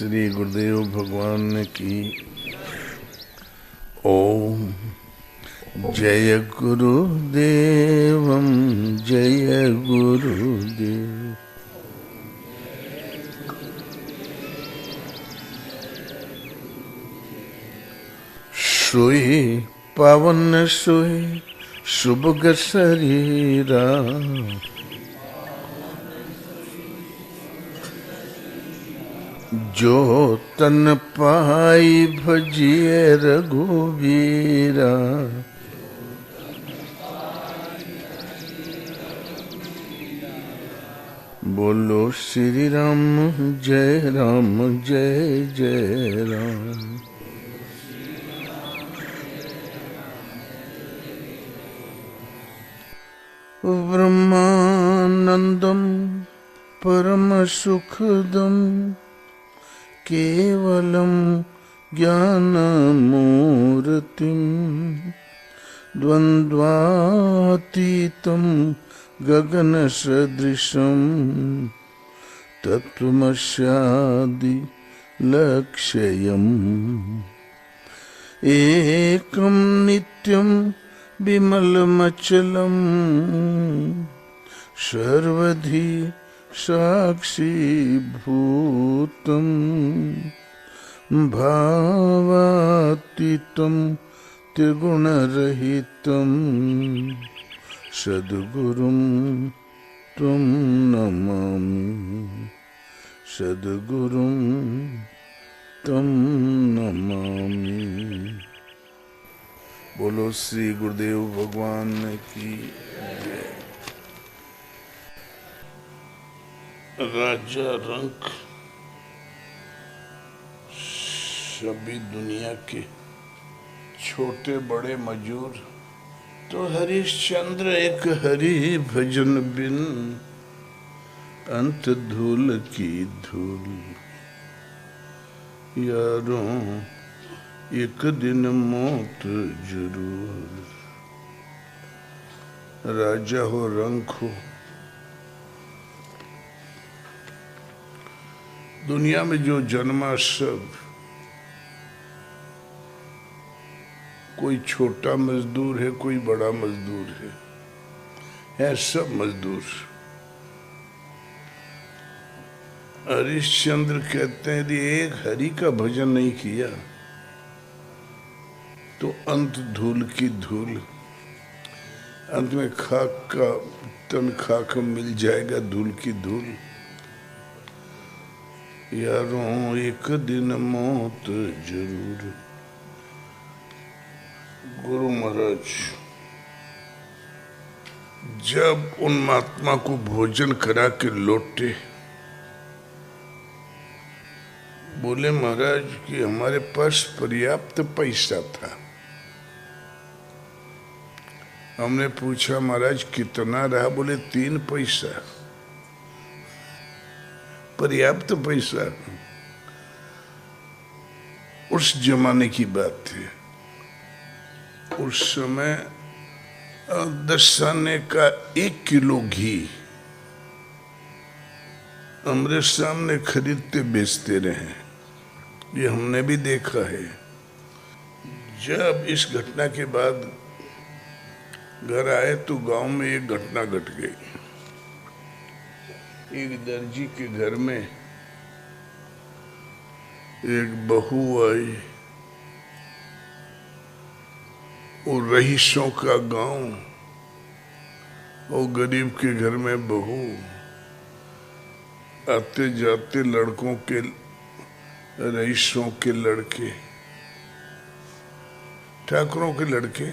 श्री गुरुदेव भगवान की। ओम जय गुरुदेवम जय गुरुदेव। सोए पावन सोए शुभग शरीरा, जो तन पाई भजिए रघुवीरा। बोलो श्री राम जय जय राम। ब्रह्मानंदम परम सुखदम केवलम ज्ञानमूर्तिं द्वन्द्वातीतं गगनसदृशं तत्त्वमस्यादि लक्ष्यम् एकं नित्यं विमलमचलं सर्वधी साक्षीभूतं भावातीतं त्रिगुणरहितं सद्गुरुं त्वं नमामि, सद्गुरुं त्वं नमामि। बोलो श्री गुरुदेव भगवान की जय। राजा रंक सभी दुनिया के छोटे बड़े मजूर तो हरिश्चंद्र एक हरि भजन बिन अंत धूल की धूल। यारों एक दिन मौत जरूर। राजा हो रंक हो, दुनिया में जो जन्मा सब, कोई छोटा मजदूर है कोई बड़ा मजदूर है सब मजदूर। हरिश्चंद्र कहते हैं यदि एक हरि का भजन नहीं किया तो अंत धूल की धूल। अंत में खाक का तन खाक मिल जाएगा, धूल की धूल। यारों एक दिन मौत जरूर। गुरु महाराज जब उन महात्मा को भोजन करा के लौटे, बोले महाराज कि हमारे पास पर्याप्त पैसा था। हमने पूछा महाराज कितना रहा? बोले 3 पैसा। पर्याप्त पैसा उस जमाने की बात थी। उस समय 10 आने का 1 किलो घी हमारे सामने खरीदते बेचते रहे। ये हमने भी देखा है। जब इस घटना के बाद घर आए तो गांव में एक घटना घट गई। एक दर्जी के घर में एक बहू आई। वो रईसों का गांव, वो गरीब के घर में बहू, आते जाते लड़कों के, रईसों के लड़के, ठाकुरों के लड़के।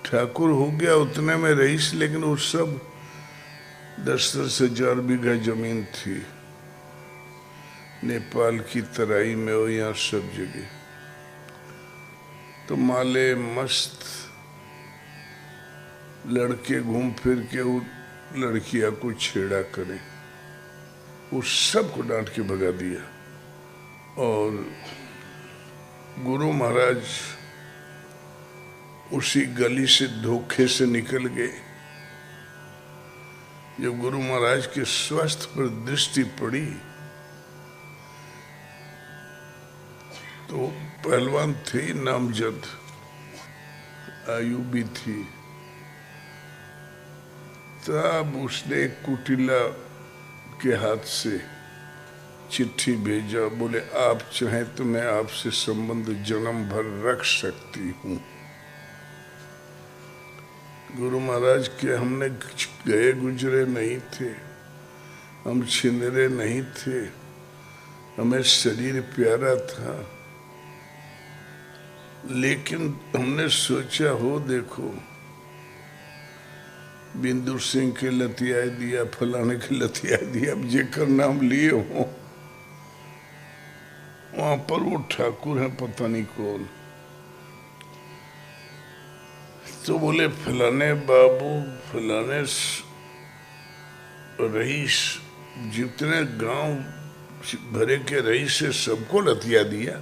ठाकुर हो गया उतने में रईस, लेकिन वो सब 10-10 हजार बीघा जमीन थी नेपाल की तराई में हो, यहाँ सब जगह। तो माले मस्त लड़के घूम फिर के वो लड़कियां को छेड़ा करें, उस सब को डांट के भगा दिया। और गुरु महाराज उसी गली से धोखे से निकल गए। जब गुरु महाराज के स्वास्थ्य पर दृष्टि पड़ी तो पहलवान थे नामजद, आयु भी थी, तब उसने कुटिला के हाथ से चिट्ठी भेजा, बोले आप चाहें तो मैं आपसे संबंध जन्म भर रख सकती हूँ। गुरु महाराज के हमने गए गुजरे नहीं थे, हम छिंदरे नहीं थे, हमें शरीर प्यारा था, लेकिन हमने सोचा हो देखो बिंदु सिंह के लतिया दिया, फलाने के लतिया दिया, अब जेकर नाम लिए हो वहां पर वो ठाकुर है पता नहीं कौन। तो बोले फलाने बाबू, फलाने रईस, जितने गांव भरे के रईस से सबको लतिया दिया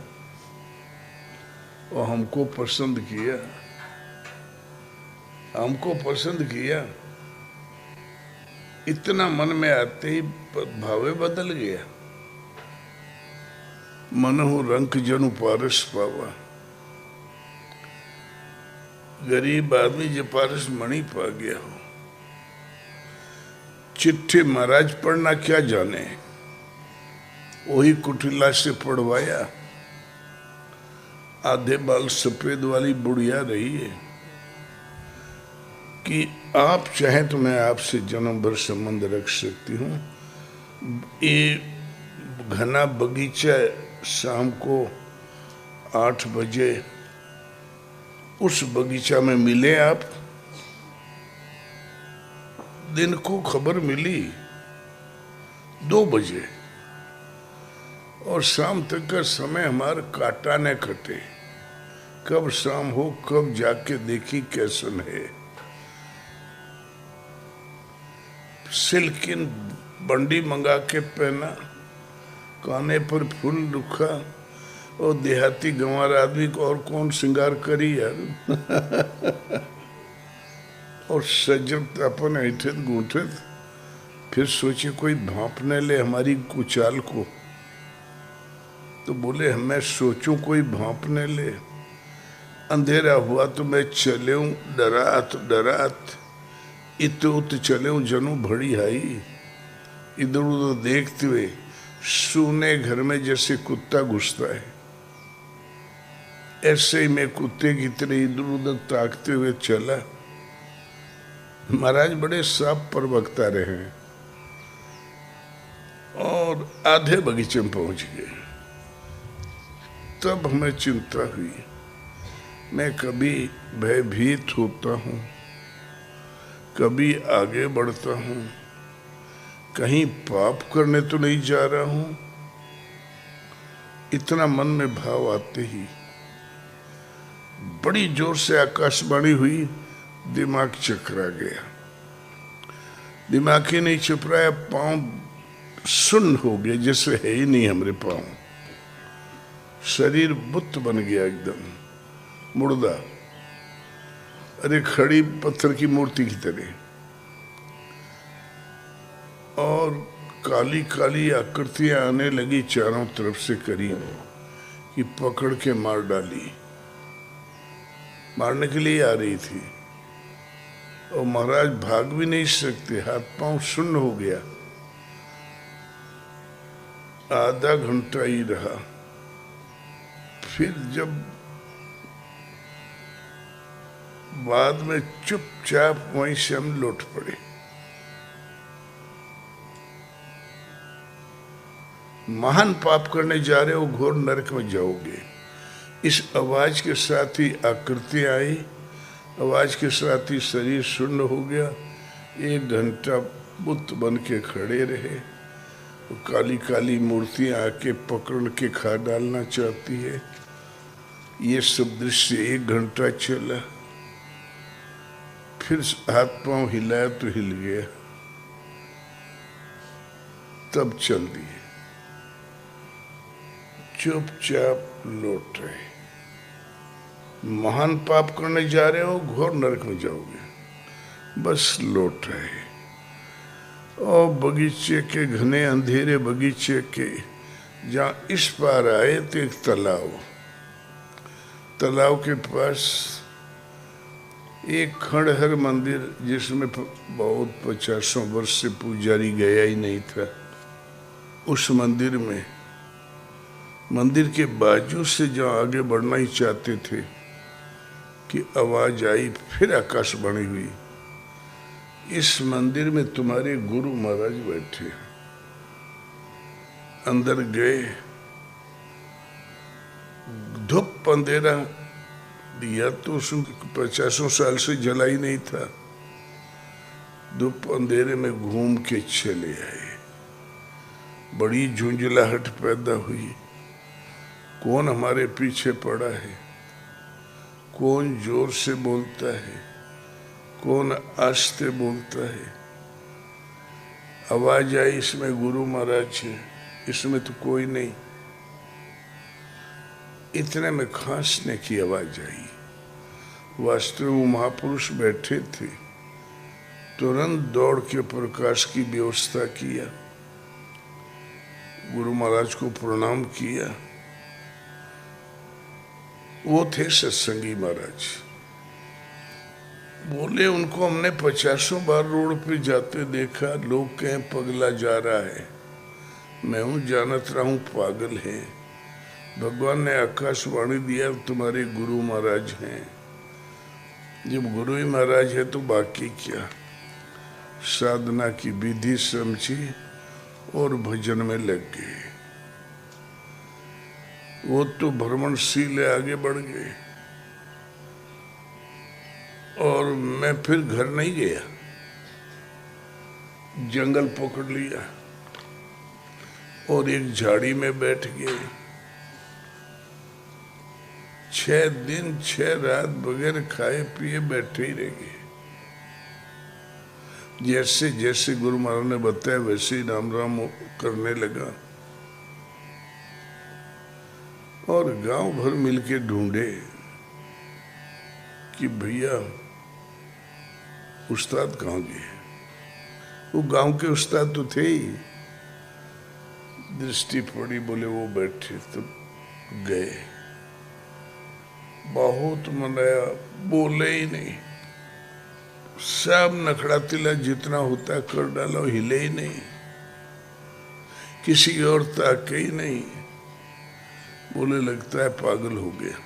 और हमको पसंद किया, हमको पसंद किया। इतना मन में आते ही भावे बदल गया। मन हो रंक जनु पारस पावा, गरीब आदमी जो पारस मणि पा गया हो। चिट्ठी महाराज पढ़ना क्या जाने, वही कुटिला से पढ़वाया। आधे बाल सफेद वाली बुढ़िया रही है कि आप चाहें तो मैं आपसे जन्म भर संबंध रख सकती हूँ। ये घना बगीचा शाम को 8 बजे उस बगीचा में मिले आप। दिन को खबर मिली 2 बजे और शाम तक का समय हमारा काटा न कटे, कब शाम हो कब जाके देखी कैसन है। सिल्किन बंडी मंगा के पहना, काने पर फूल रुखा, और देहाती गंवार आदमी को और कौन श्रृंगार करी यार। और सजत अपन ऐठत गूंठत, फिर सोचे कोई भांप न ले हमारी कुचाल को। तो बोले मैं सोचूं कोई भांप न ले। अंधेरा हुआ तो मैं चले डरात डरात, इत उत चले जनू भड़ी आई। इधर उधर देखते हुए सूने घर में जैसे कुत्ता घुसता है, ऐसे ही मैं कुत्ते की तरह इधर उधर ताकते हुए चला। महाराज बड़े साफ प्रवक्ता रहे और आधे बगीचे में पहुंच गए। तब हमें चिंता हुई, मैं कभी भयभीत होता हूँ, कभी आगे बढ़ता हूँ, कहीं पाप करने तो नहीं जा रहा हूँ। इतना मन में भाव आते ही बड़ी जोर से आकाशवाणी हुई, दिमाग चकरा गया। दिमाग ही नहीं चुपराया, पांव सुन्न हो गए, जैसे है ही नहीं हमारे पांव। शरीर बुत बन गया एकदम मुर्दा, अरे खड़ी पत्थर की मूर्ति की तरह। और काली काली आकृतियां आने लगी चारों तरफ से करीब, कि पकड़ के मार डाली, मारने के लिए आ रही थी। और महाराज भाग भी नहीं सकते, हाथ पांव शून्य हो गया। आधा घंटा ही रहा। फिर जब बाद में चुपचाप वहीं से हम लौट पड़े। महान पाप करने जा रहे हो, घोर नरक में जाओगे। इस आवाज के साथ ही आकृति आई, आवाज के साथ ही शरीर शून्य हो गया। 1 घंटा बुत बन के खड़े रहे। तो काली काली मूर्तियां आके पकड़ के खा डालना चाहती है। ये सब दृश्य 1 घंटा चला। फिर हाथ पांव हिलाया तो हिल गया, तब चल दिए। चुपचाप लौट रहे। महान पाप करने जा रहे हो, घोर नरक में जाओगे, बस लौट रहे। और बगीचे के घने अंधेरे बगीचे के जहाँ इस पार आए तो एक तालाब के पास एक खंडहर मंदिर, जिसमें बहुत 50 वर्ष से पुजारी गया ही नहीं था। उस मंदिर में, मंदिर के बाजू से जहाँ आगे बढ़ना ही चाहते थे कि आवाज आई, फिर आकाशवाणी हुई, इस मंदिर में तुम्हारे गुरु महाराज बैठे। अंदर गए, धूप अंधेरा दिया तो उसमें 50 साल से जला ही नहीं था। धूप अंधेरे में घूम के चले आए। बड़ी झुंझलाहट पैदा हुई, कौन हमारे पीछे पड़ा है, कौन जोर से बोलता है, कौन आस्ते बोलता है। आवाज आई, इसमें गुरु महाराज है, इसमें तो कोई नहीं। इतने में खांसने की आवाज आई। वास्तव में वो महापुरुष बैठे थे। तुरंत दौड़ के प्रकाश की व्यवस्था किया, गुरु महाराज को प्रणाम किया। वो थे सत्संगी महाराज। बोले, उनको हमने 50 बार रोड पे जाते देखा, लोग कहें पगला जा रहा है। मैं हूं जानत रहा हूं पागल है। भगवान ने आकाशवाणी दिया, तुम्हारे गुरु महाराज हैं। जब गुरु ही महाराज है तो बाकी क्या। साधना की विधि समझी और भजन में लग गए। वो तो भ्रमणशील आगे बढ़ गए। और मैं फिर घर नहीं गया, जंगल पकड़ लिया और एक झाड़ी में बैठ गए। 6 दिन 6 रात बगैर खाए पिए बैठे ही रह गए। जैसे जैसे गुरु महाराज ने बताया वैसे ही राम राम करने लगा। और गांव भर मिलके ढूंढे कि भैया उस्ताद कहाँ गए। वो गांव के उस्ताद तो थे ही। दृष्टि पड़ी, बोले वो बैठे, तो गए। बहुत मनाया, बोले ही नहीं। सब नखड़ा तिला जितना होता कर डाला, हिले ही नहीं, किसी और ताके ही नहीं। बोले लगता है पागल हो गया।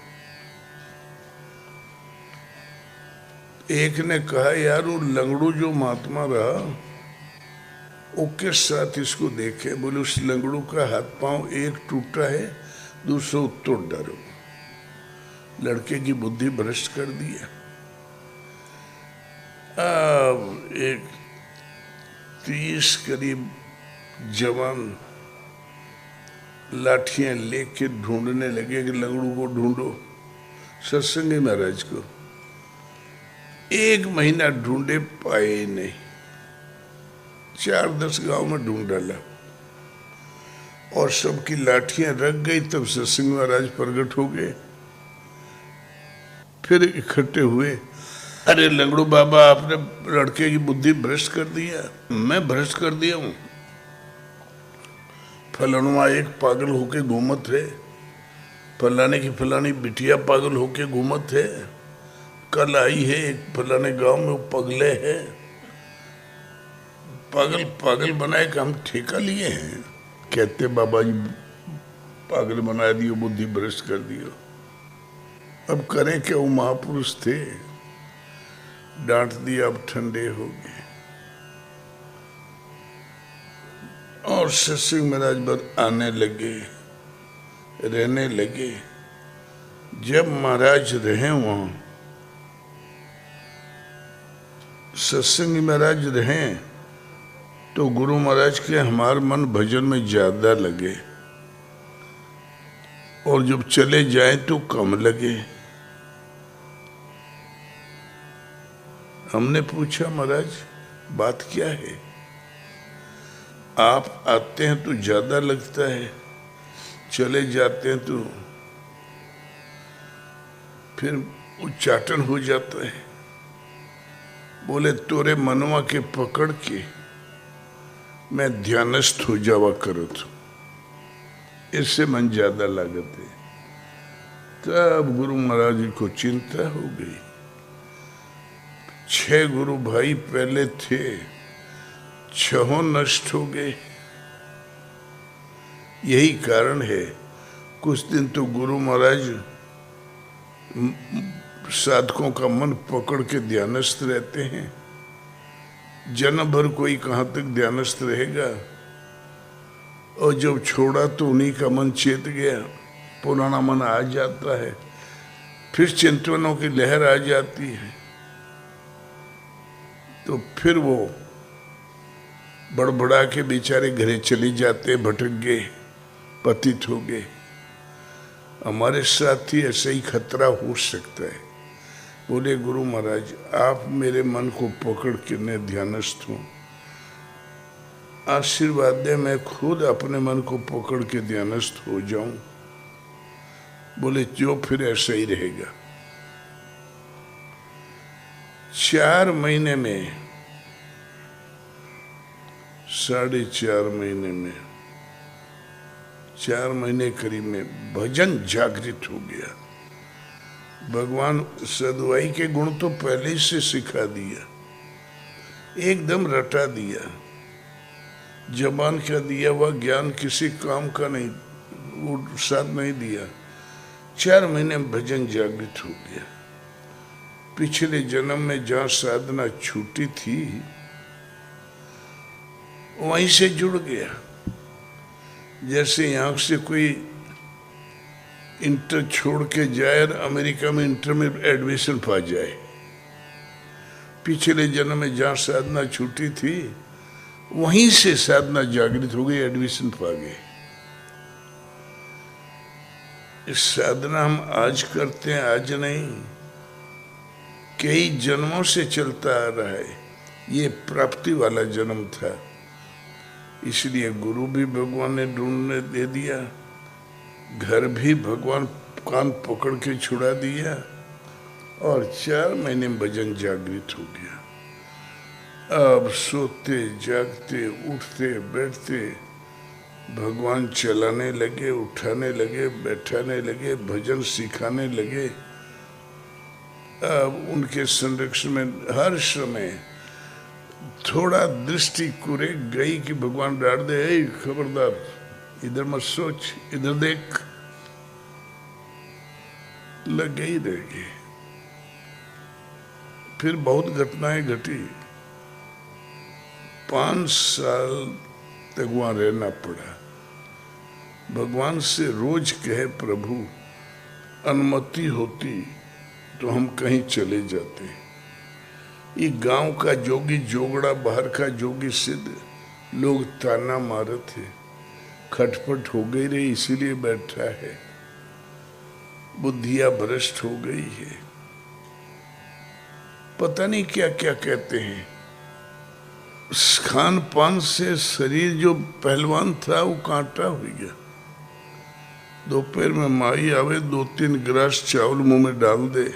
एक ने कहा, यार वो लंगड़ू जो महात्मा रहा, उसके साथ इसको देखे। बोले उस लंगड़ू का हाथ पांव एक टूटा है, दूसरा तोड़ डालो। लड़के की बुद्धि भ्रष्ट कर दिया। अब एक 30 करीब जवान लाठियां लेके ढूंढने लगे कि लंगड़ू को ढूंढो, सत्संगी महाराज को। 1 महीना ढूंढे, पाए ही नहीं। 4-10 गांव में ढूंढ डाला और सबकी लाठियां रख गई। तब सत्संगी महाराज प्रकट हो गए। फिर इकट्ठे हुए, अरे लंगड़ू बाबा, आपने लड़के की बुद्धि भ्रष्ट कर दिया। मैं भ्रष्ट कर दिया हूं? फलानुआ एक पागल होके घूमत है, फलाने की फलानी बिटिया पागल होके घूमत है, कल आई है एक फलाने गांव में, वो पगले है। पागल पागल बनाए का हम ठेका लिए हैं। कहते बाबा जी पागल बना दियो, बुद्धि भ्रष्ट कर दियो। अब करें क्या, वो महापुरुष थे, डांट दिया, अब ठंडे हो गए। और सत्संग महाराज पर आने लगे, रहने लगे। जब महाराज रहे वहां, सत्संग महाराज रहे, तो गुरु महाराज के हमार मन भजन में ज्यादा लगे, और जब चले जाए तो कम लगे। हमने पूछा, महाराज बात क्या है? आप आते हैं तो ज्यादा लगता है, चले जाते हैं तो फिर उच्चाटन हो जाता है। बोले तोरे मनवा के पकड़ के मैं ध्यानस्थ हो जावा करो तो इससे मन ज्यादा लागत है। तब गुरु महाराज जी को चिंता हो गई। 6 गुरु भाई पहले थे, 6 नष्ट हो गए। यही कारण है कुछ दिन तो गुरु महाराज साधकों का मन पकड़ के ध्यानस्थ रहते हैं। जन्म भर कोई कहाँ तक ध्यानस्थ रहेगा। और जब छोड़ा तो उन्हीं का मन चेत गया, पुराना मन आ जाता है, फिर चिंतनों की लहर आ जाती है, तो फिर वो बड़बड़ा के बेचारे घरे चले जाते, भटक गए, पतित हो गए। हमारे साथ ही ऐसा ही खतरा हो सकता है। बोले गुरु महाराज आप मेरे मन को पकड़ के मैं ध्यानस्थ हूँ, आशीर्वाद दे मैं खुद अपने मन को पकड़ के ध्यानस्थ हो जाऊं। बोले जो फिर ऐसा ही रहेगा। 4 महीने में, 4.5 महीने में, 4 महीने करीब में भजन जागृत हो गया। भगवान सदवाई के गुण तो पहले ही से सिखा दिया, एकदम रटा दिया। जबान का दिया हुआ ज्ञान किसी काम का नहीं, वो साथ नहीं दिया। 4 महीने में भजन जागृत हो गया। पिछले जन्म में जहाँ साधना छूटी थी वहीं से जुड़ गया। जैसे यहाँ से कोई इंटर छोड़ के जाए और अमेरिका में इंटर में एडमिशन पा जाए, पिछले जन्म में जहाँ साधना छूटी थी वहीं से साधना जागृत हो गई, एडमिशन पा गए। इस साधना हम आज करते हैं, आज नहीं, कई जन्मों से चलता आ रहा है। ये प्राप्ति वाला जन्म था, इसलिए गुरु भी भगवान ने ढूंढने दे दिया, घर भी भगवान कान पकड़ के छुड़ा दिया, और 4 महीने में भजन जागृत हो गया। अब सोते जागते उठते बैठते भगवान चलाने लगे, उठाने लगे, बैठाने लगे, भजन सिखाने लगे। अब उनके संरक्षण में हर समय थोड़ा दृष्टि कुरे गई कि भगवान डांट दे, ए खबरदार इधर मत सोच, इधर देख, लगे ही रह गए। फिर बहुत घटनाएं घटी। 5 साल तक वहां रहना पड़ा। भगवान से रोज कहे प्रभु अनुमति होती तो हम कहीं चले जाते। ये गांव का जोगी जोगड़ा, बाहर का जोगी सिद्ध, लोग ताना मारे थे, खटपट हो गई रही, इसीलिए बैठा है, बुद्धियां भ्रष्ट हो गई है, पता नहीं क्या क्या कहते हैं। खान पान से शरीर जो पहलवान था वो कांटा हो गया। दोपहर में माई आवे, 2-3 गिलास चावल मुंह में डाल दे,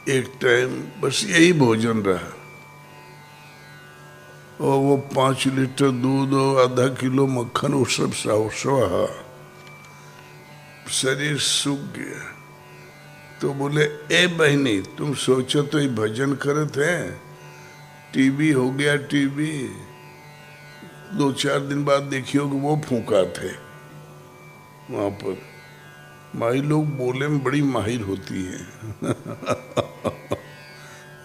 एक टाइम, बस यही भोजन रहा। और वो 5 लीटर दूध और आधा किलो मक्खन, वो सब स्वाहा, शरीर सूख गया। तो बोले ए बहनी तुम सोचो तो ये भजन करते हैं, टीबी हो गया, टीबी 2-4 दिन बाद देखियो कि वो फूंका थे वहां पर। माई लोग बोले में बड़ी माहिर होती है।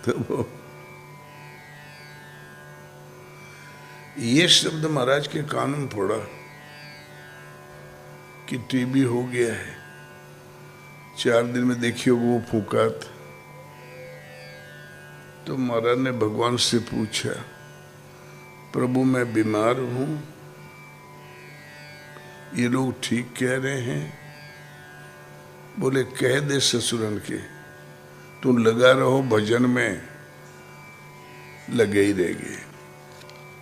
तो वो ये शब्द महाराज के कान में पड़ा कि टीबी हो गया है, 4 दिन में देखियो वो फूंका था। तो महाराज ने भगवान से पूछा, प्रभु मैं बीमार हूं, ये लोग ठीक कह रहे हैं। बोले कह दे ससुरन के तुम लगा रहो भजन में, लगे ही रह गए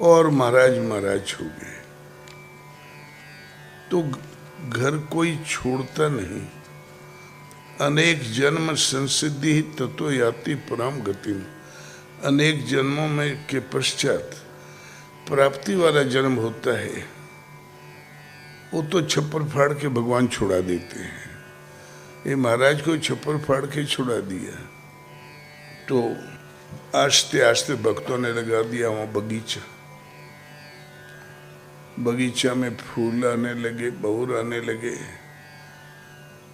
और महाराज महाराज हो गए। तो घर कोई छोड़ता नहीं। अनेक जन्म संसिद्धि तत्व याति पराम गति। अनेक जन्मों में के पश्चात प्राप्ति वाला जन्म होता है वो तो छप्पर फाड़ के भगवान छुड़ा देते हैं। ये महाराज को छप्पर फाड़ के छुड़ा दिया तो आस्ते आस्ते भक्तों ने लगा दिया वहाँ बगीचा। बगीचा में फूल आने लगे, बहूर आने लगे।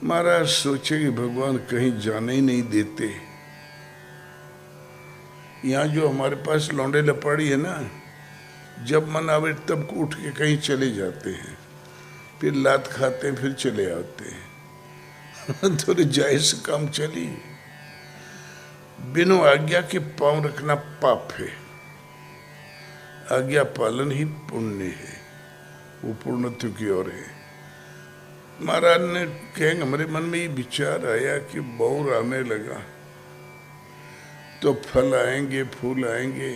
महाराज सोचे कि भगवान कहीं जाने ही नहीं देते। यहाँ जो हमारे पास लौंडे लपाड़ी है ना, जब मन आवे तब उठ के कहीं चले जाते हैं, फिर लात खाते हैं, फिर चले आते हैं। थोड़े जायज काम चली। बिनु आज्ञा के पांव रखना पाप है, आज्ञा पालन ही पुण्य है, वो पूर्णत्व की ओर है। महाराज ने कहेंगे हमारे मन में ये विचार आया कि बौर आने लगा तो फल आएंगे, फूल आएंगे।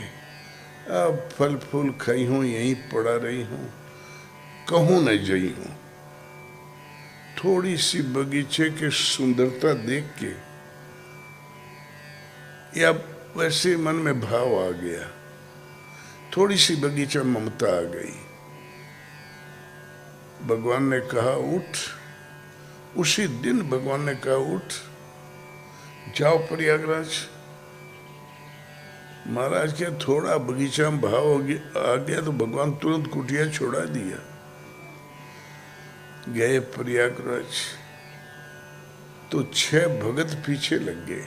अब फल फूल खाई हूँ, यहीं पड़ा रही हूँ, कहूँ न जई हूँ। थोड़ी सी बगीचे की सुंदरता देख के या वैसे मन में भाव आ गया, थोड़ी सी बगीचा ममता आ गई। भगवान ने कहा उठ। उसी दिन भगवान ने कहा उठ, जाओ प्रयागराज। महाराज के थोड़ा बगीचा में भाव आ गया तो भगवान तुरंत कुटिया छोड़ा दिया, गए प्रयागराज। तो 6 भगत पीछे लग गए।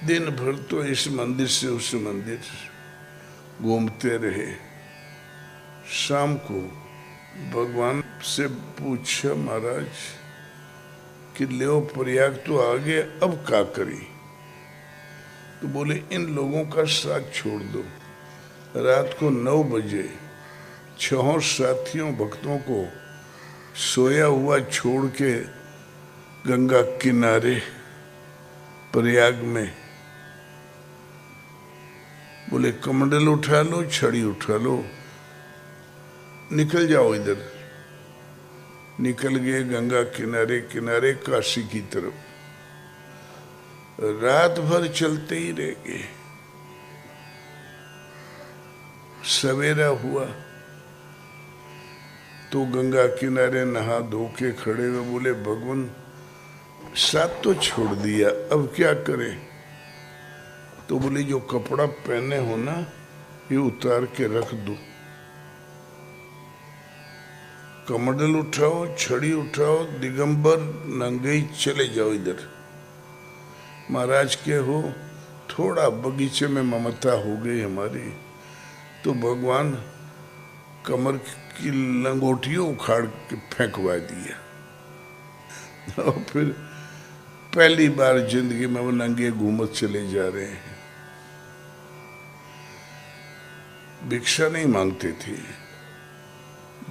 दिन भर तो इस मंदिर से उस मंदिर घूमते रहे। शाम को भगवान से पूछा महाराज कि ले प्रयाग तो आ गए, अब क्या करी? तो बोले इन लोगों का साथ छोड़ दो। रात को 9 बजे 6 साथियों भक्तों को सोया हुआ छोड़ के गंगा किनारे प्रयाग में बोले कमंडल उठा लो, छड़ी उठा लो, निकल जाओ इधर। निकल गए गंगा किनारे किनारे काशी की तरफ। रात भर चलते ही रह गए। सवेरा हुआ तो गंगा किनारे नहा धो के खड़े हुए बोले भगवान साथ तो छोड़ दिया, अब क्या करें? तो बोले जो कपड़ा पहने हो ना ये उतार के रख दो, कमंडल उठाओ, छड़ी उठाओ, दिगंबर नंगे ही चले जाओ इधर। महाराज के हो थोड़ा बगीचे में ममता हो गई हमारी, तो भगवान कमर की लंगोटियों उखाड़ के फेंकवा दिया। और फिर पहली बार जिंदगी में वो नंगे घूमत चले जा रहे हैं। भिक्षा नहीं मांगते थे।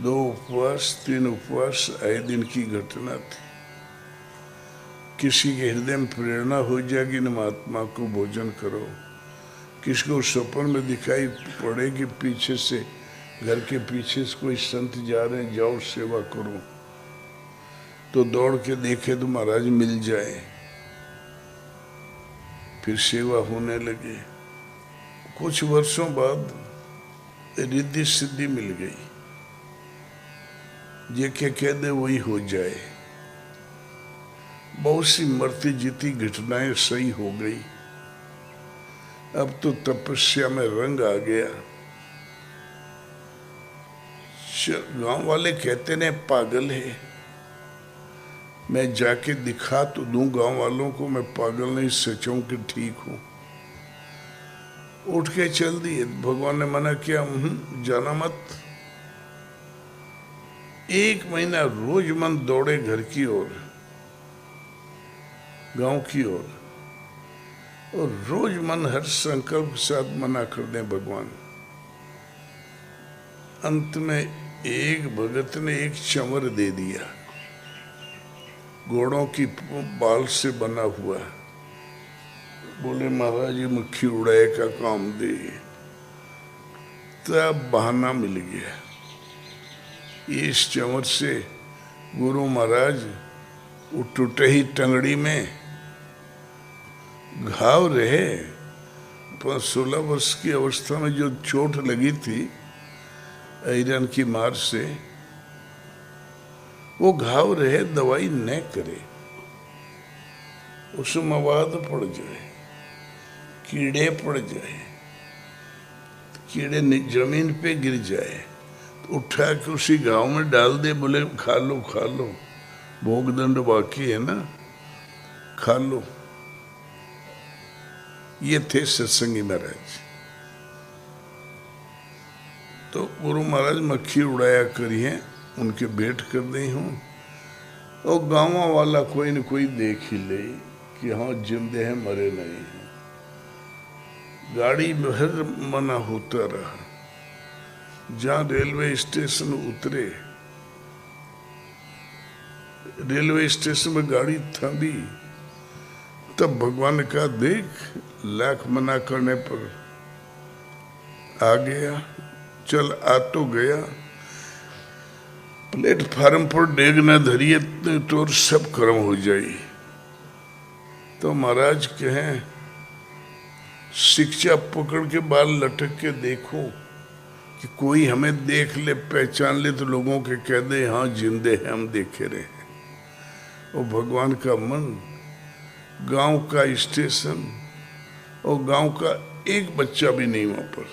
2 उपवास 3 उपवास आए दिन की घटना थी। किसी के हृदय में प्रेरणा हो जाएगी न महात्मा को भोजन करो, किसी को स्वप्न में दिखाई पड़े कि पीछे से घर के पीछे से कोई संत जा रहे हैं, जाओ सेवा करो, तो दौड़ के देखे तो महाराज मिल जाए, फिर सेवा होने लगे। कुछ वर्षों बाद रिद्धि सिद्धि मिल गई, ये क्या कह दे वही हो जाए। बहुत सी मरती जीती घटनाएं सही हो गई। अब तो तपस्या में रंग आ गया। गांव वाले कहते ने पागल है, मैं जाके दिखा तो दूं गांव वालों को मैं पागल नहीं, सचूं कि ठीक हूं। उठ के चल दिए। भगवान ने मना किया जाना मत। 1 महीना रोज मन दौड़े घर की ओर, गांव की ओर, और रोज मन हर संकल्प के साथ मना कर दे भगवान। अंत में एक भगत ने एक चंवर दे दिया, घोड़ों की बाल से बना हुआ। बोले महाराज ये मक्खी उड़ाए का काम दे। तब बहाना मिल गया। इस चंवर से गुरु महाराज वो टूटे ही टंगड़ी में घाव रहे, 16 वर्ष की अवस्था में जो चोट लगी थी आयरन की मार से, वो घाव रहे, दवाई न करे, उसमें मवाद पड़ जाए, कीड़े पड़ जाए, कीड़े जमीन पे गिर जाए तो उठा के उसी गांव में डाल दे, बोले खा लो खा लो, भोग दंड बाकी है ना, खा लो। ये थे सत्संगी महाराज। तो गुरु महाराज मक्खी उड़ाया करिए, उनके भेंट कर दी हूँ, और गाँव वाला कोई न कोई देख ही ले कि हाँ जिंदे हैं, मरे नहीं हैं। गाड़ी भर मना होता रहा। जहाँ रेलवे स्टेशन उतरे, रेलवे स्टेशन में गाड़ी थमी, तब भगवान का देख, लाख मना करने पर आ गया, चल आ तो गया, प्लेटफार्म पर डेग न धरिए तो सब कर्म हो जाए। तो महाराज कहें, शिक्षा पकड़ के बाल लटक के देखो कि कोई हमें देख ले, पहचान ले, तो लोगों के कह दे हाँ जिंदे हैं, हम देखे रहे हैं। और भगवान का मन, गांव का स्टेशन, और गांव का एक बच्चा भी नहीं वहां पर।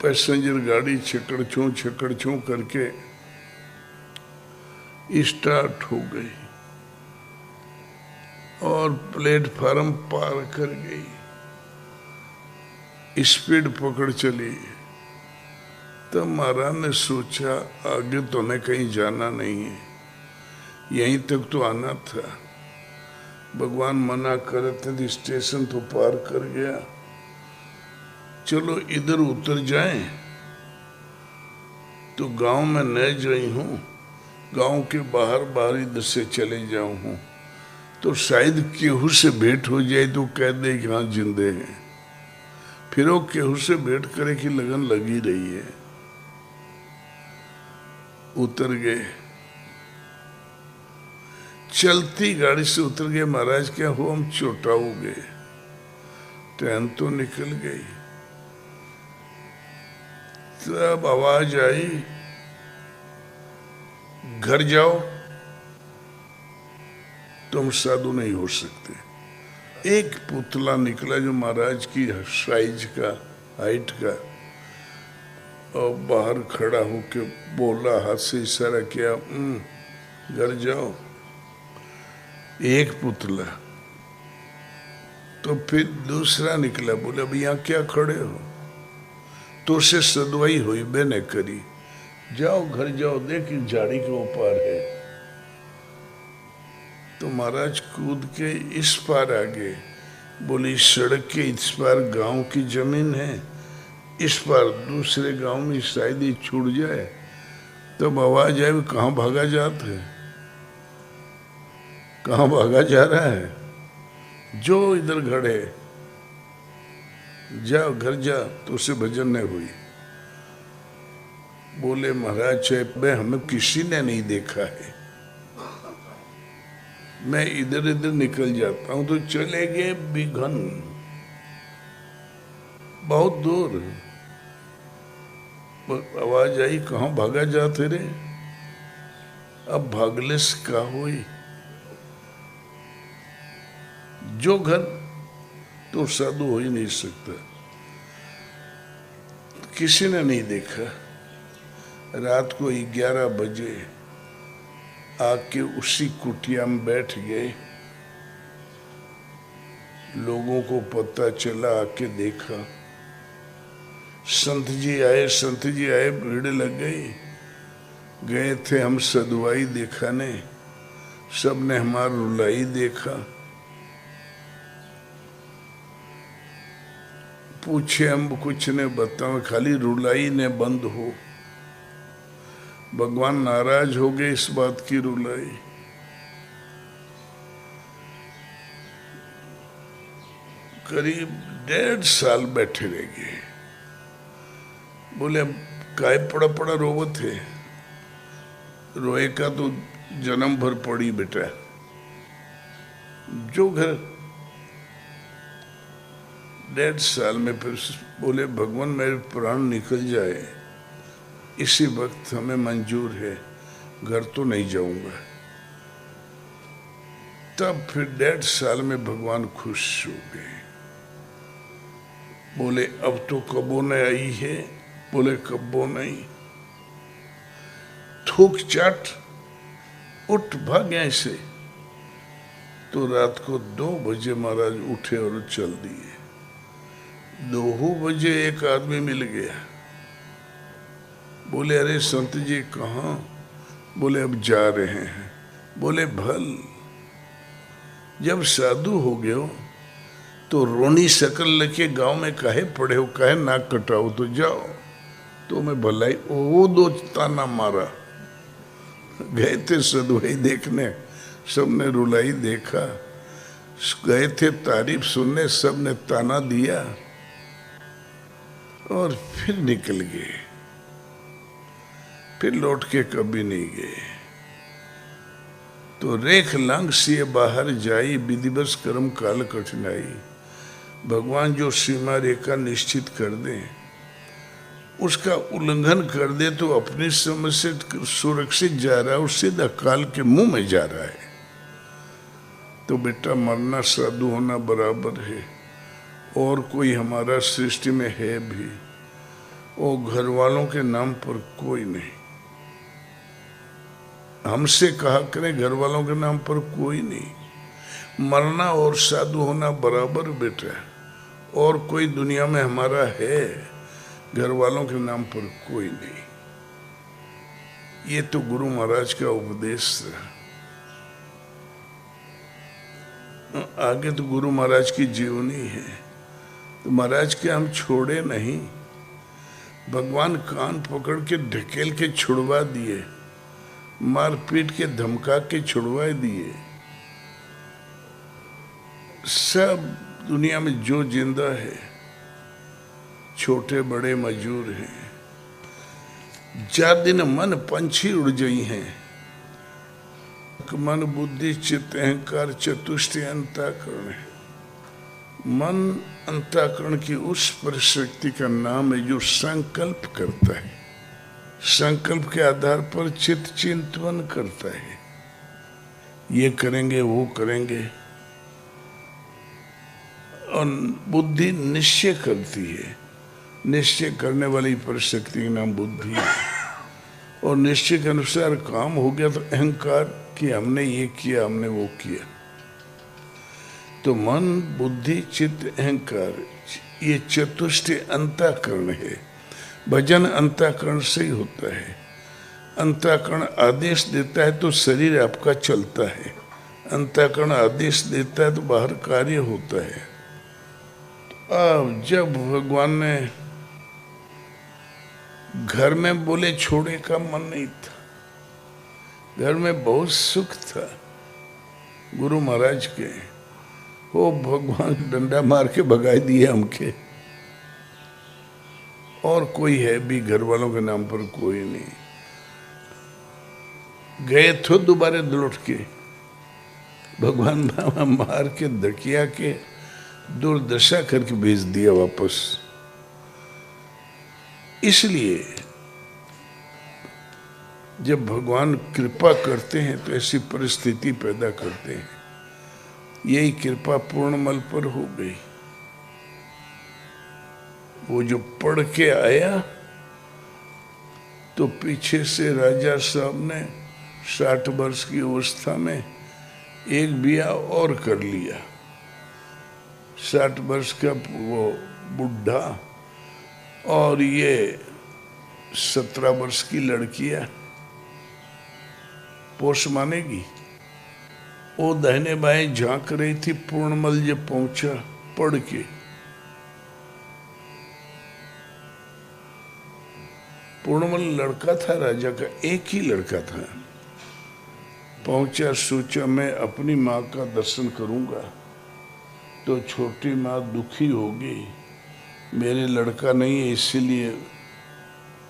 पैसेंजर गाड़ी छकड़ छू करके स्टार्ट हो गई और प्लेटफार्म पार कर गई, स्पीड पकड़ चली। तब महाराज ने सोचा आगे तो हमें कहीं जाना नहीं है, यहीं तक तो आना था। भगवान मना करते थे, स्टेशन तो पार कर गया, चलो इधर उतर जाएं। तो गांव में न जाई हूँ, गांव के बाहर इधर से चले जाऊँ हूँ, तो शायद केहू से भेंट हो जाए तो कह दे कि हाँ जिंदे हैं। फिर वो केहू से भेंट करे की लगन लगी रही है। उतर गए, चलती गाड़ी से उतर गए। महाराज क्या हो, हम छोटा हो गए, ट्रेन तो निकल गई। तब आवाज आई, घर जाओ, तुम साधु नहीं हो सकते। एक पुतला निकला जो महाराज की साइज का, हाइट का, और बाहर खड़ा होके बोला, हाथ से इशारा किया, घर जाओ। एक पुतला। तो फिर दूसरा निकला, बोले अब यहाँ क्या खड़े हो, तो से सदवाई हुई बे ने करी, जाओ घर जाओ, देख झाड़ी के ऊपर है। तो महाराज कूद के इस पार आ गए, बोले सड़क के इस पार गांव की जमीन है, इस पार दूसरे गांव में शायद ही छूट जाए। तब आवाज आई, कहाँ भागा जाता है, कहाँ भागा जा रहा है, जो इधर खड़े, जाओ घर जा। तो उसे भजन नहीं हुई। बोले महाराज हमें किसी ने नहीं देखा है, मैं इधर इधर निकल जाता हूं। तो चले गए बिघन, बहुत दूर। आवाज आई, कहाँ भागा जाते रे, अब भागले से का हुई, जो घर तो साधु हो ही नहीं सकता। किसी ने नहीं देखा। रात को 11 बजे आके उसी कुटिया में बैठ गए। लोगों को पता चला, आके देखा, संत जी आए, भीड़ लग गई। गए थे हम सदवाई दिखाने, सबने हमारा रुलाई देखा। पूछे हम कुछ ने बताओ, खाली रुलाई ने बंद हो। भगवान नाराज हो गए इस बात की रुलाई। करीब 1.5 साल बैठे रह गए। बोले अब काय पड़ा रोवो थे, रोए का तो जन्म भर पड़ी बेटा, जो घर 1.5 साल में फिर बोले भगवान मेरे प्राण निकल जाए इसी वक्त हमें मंजूर है, घर तो नहीं जाऊंगा। तब फिर 1.5 साल में भगवान खुश हो गए। बोले अब तो कबो न आई है। बोले कबो नहीं, थूक चाट उठ भाग ऐसे। तो रात को 2 बजे महाराज उठे और चल दिए। 2 बजे एक आदमी मिल गया। बोले अरे संत जी कहाँ? बोले अब जा रहे हैं। बोले भल, जब साधु हो गए हो तो रोनी शकल लेके गांव में काहे पड़े हो, काहे नाक कटाओ, तो जाओ। तो मैं भलाई वो 2 ताना मारा। गए थे सदवाई देखने, सबने रुलाई देखा। गए थे तारीफ सुनने, सबने ताना दिया और फिर निकल गए। फिर लौट के कभी नहीं गए। तो रेख लांग से बाहर जाई, विधिवश कर्म काल कठिनाई। भगवान जो सीमा रेखा निश्चित कर दे, उसका उल्लंघन कर दे तो अपनी समझ से सुरक्षित जा रहा है और सीधा काल के मुंह में जा रहा है। तो बेटा मरना साधु होना बराबर है। और कोई हमारा सृष्टि में है भी, वो घर वालों के नाम पर कोई नहीं। हमसे कहा करें, घर वालों के नाम पर कोई नहीं। मरना और साधु होना बराबर बेटा। और कोई दुनिया में हमारा है, घर वालों के नाम पर कोई नहीं। ये तो गुरु महाराज का उपदेश था। आगे तो गुरु महाराज की जीवनी है। तो महाराज के हम छोड़े नहीं, भगवान कान पकड़ के ढकेल के छुड़वा दिए, मार पीट के धमका के छुड़वा दिए। सब दुनिया में जो जिंदा है, छोटे बड़े मजूर हैं। 4 दिन मन पंछी उड़ गई हैं। मन बुद्धि चित्त अहंकार चतुष्टय अंतःकरण है। मन अंतःकरण की उस परिशक्ति का नाम है जो संकल्प करता है। संकल्प के आधार पर चित्त चिंतन करता है, ये करेंगे वो करेंगे। और बुद्धि निश्चय करती है। निश्चय करने वाली परिशक्ति का नाम बुद्धि है। और निश्चय के अनुसार काम हो गया तो अहंकार कि हमने ये किया, हमने वो किया। तो मन बुद्धि चित्त अहंकार ये चतुष्टय अंतःकरण है। भजन अंतःकरण से ही होता है। अंतःकरण आदेश देता है तो शरीर आपका चलता है। अंतःकरण आदेश देता है तो बाहर कार्य होता है। तो अब जब भगवान ने घर में बोले छोड़े का मन नहीं था, घर में बहुत सुख था गुरु महाराज के। वो भगवान डंडा मार के भगाई दिए हमके। और कोई है भी घर वालों के नाम पर कोई नहीं। गए तो दोबारा लौट के भगवान बाबा मार के धकिया के दुर्दशा करके भेज दिया वापस। इसलिए जब भगवान कृपा करते हैं तो ऐसी परिस्थिति पैदा करते हैं। यही कृपा पूर्णमल पर हो गई। वो जो पढ़ के आया तो पीछे से राजा साहब ने 60 वर्ष की अवस्था में एक बिया और कर लिया। 60 वर्ष का वो बुढ़ा और ये 17 वर्ष की लड़कियां पोष मानेगी। वो दाहिने बाएं झांक रही थी। पूर्णमल जब पहुंचा पढ़ के, पूर्णमल लड़का था राजा का, एक ही लड़का था। पहुंचा, सोचा मैं अपनी माँ का दर्शन करूंगा तो छोटी माँ दुखी होगी। मेरे लड़का नहीं है इसीलिए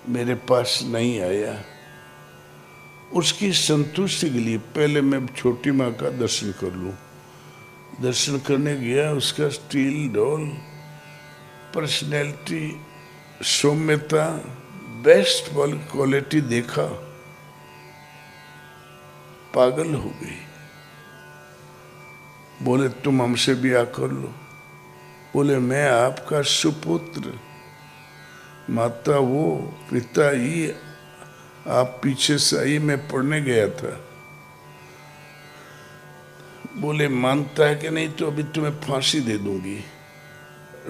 मेरे पास नहीं आया। उसकी संतुष्टि के लिए पहले मैं छोटी माँ का दर्शन कर लूं। दर्शन करने गया, उसका स्टील डॉल पर्सनैलिटी, सौम्यता, बेस्ट क्वालिटी देखा, पागल हो गई। बोले तुम हमसे ब्याह कर लो। बोले मैं आपका सुपुत्र, माता वो, पिता ये, आप पीछे से आई, मैं पढ़ने गया था। बोले मानता है कि नहीं तो अभी तुम्हें फांसी दे दूंगी।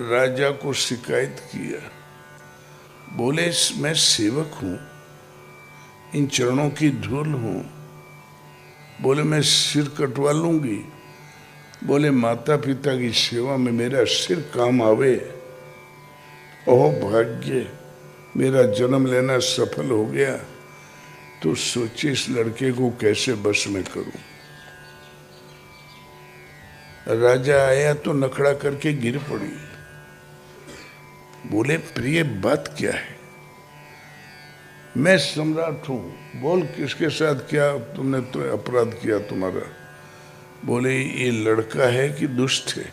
राजा को शिकायत किया। बोले मैं सेवक हूं, इन चरणों की धूल हूं। बोले मैं सिर कटवा लूंगी। बोले माता पिता की सेवा में मेरा सिर काम आवे। ओह भाग्य, मेरा जन्म लेना सफल हो गया। तो सोचे इस लड़के को कैसे बस में करूं। राजा आया तो नखड़ा करके गिर पड़ी। बोले प्रिय बात क्या है? मैं सम्राट हूं, बोल किसके साथ क्या तुमने तो अपराध किया तुम्हारा। बोले ये लड़का है कि दुष्ट है,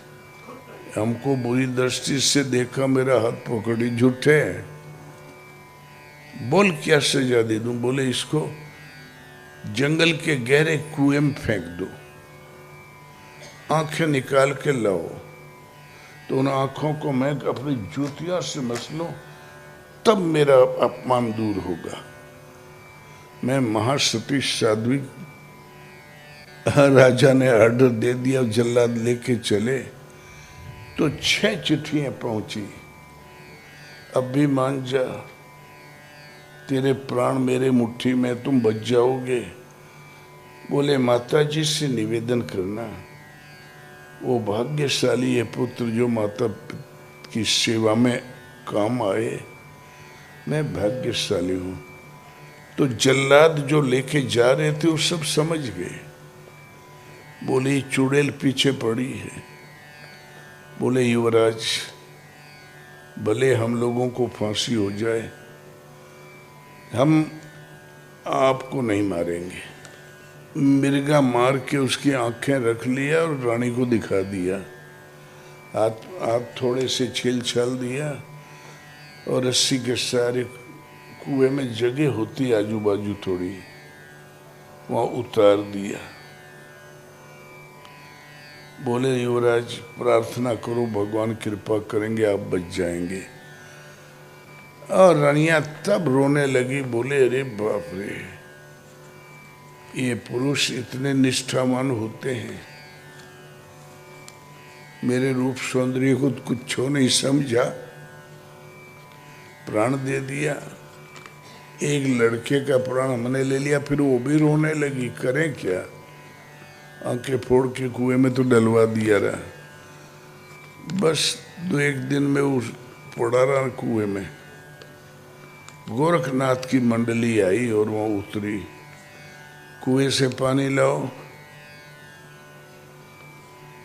हमको बुरी दृष्टि से देखा, मेरा हाथ पकड़ी, झूठे है, बोल क्या सजा दे दूं। बोले इसको जंगल के गहरे कुएं में फेंक दो, आंखें निकाल के लाओ, तो उन आंखों को मैं अपनी जूतियों से मसलूं, तब मेरा अपमान दूर होगा। मैं महासती साध्वी। राजा ने ऑर्डर दे दिया, जल्लाद लेके चले तो 6 चिट्ठियां पहुंची। अब भी मान जा, तेरे प्राण मेरे मुट्ठी में, तुम बच जाओगे। बोले माता जी से निवेदन करना, वो भाग्यशाली है पुत्र जो माता की सेवा में काम आए। मैं भाग्यशाली हूं। तो जल्लाद जो लेके जा रहे थे वो सब समझ गए। बोले चुड़ैल पीछे पड़ी है। बोले युवराज, भले हम लोगों को फांसी हो जाए, हम आपको नहीं मारेंगे। मिर्गा मार के उसकी आंखें रख लिया और रानी को दिखा दिया। हाथ थोड़े से छील छाल दिया और रस्सी के सारे कुएं में जगह होती आजू बाजू थोड़ी, वहां उतार दिया। बोले युवराज प्रार्थना करो, भगवान कृपा करेंगे, आप बच जाएंगे। और रानियां तब रोने लगी। बोले अरे बाप रे, ये पुरुष इतने निष्ठावान होते हैं। मेरे रूप सौंदर्य को कुछ नहीं समझा, प्राण दे दिया। एक लड़के का प्राण हमने ले लिया, फिर वो भी रोने लगी। करें क्या, आंखें फोड़ के कुएं में तो डलवा दिया रहा। बस 2-1 दिन में वो पड़ा रहा कुएं में। गोरखनाथ की मंडली आई और वहां उतरी। कुएं से पानी लाओ।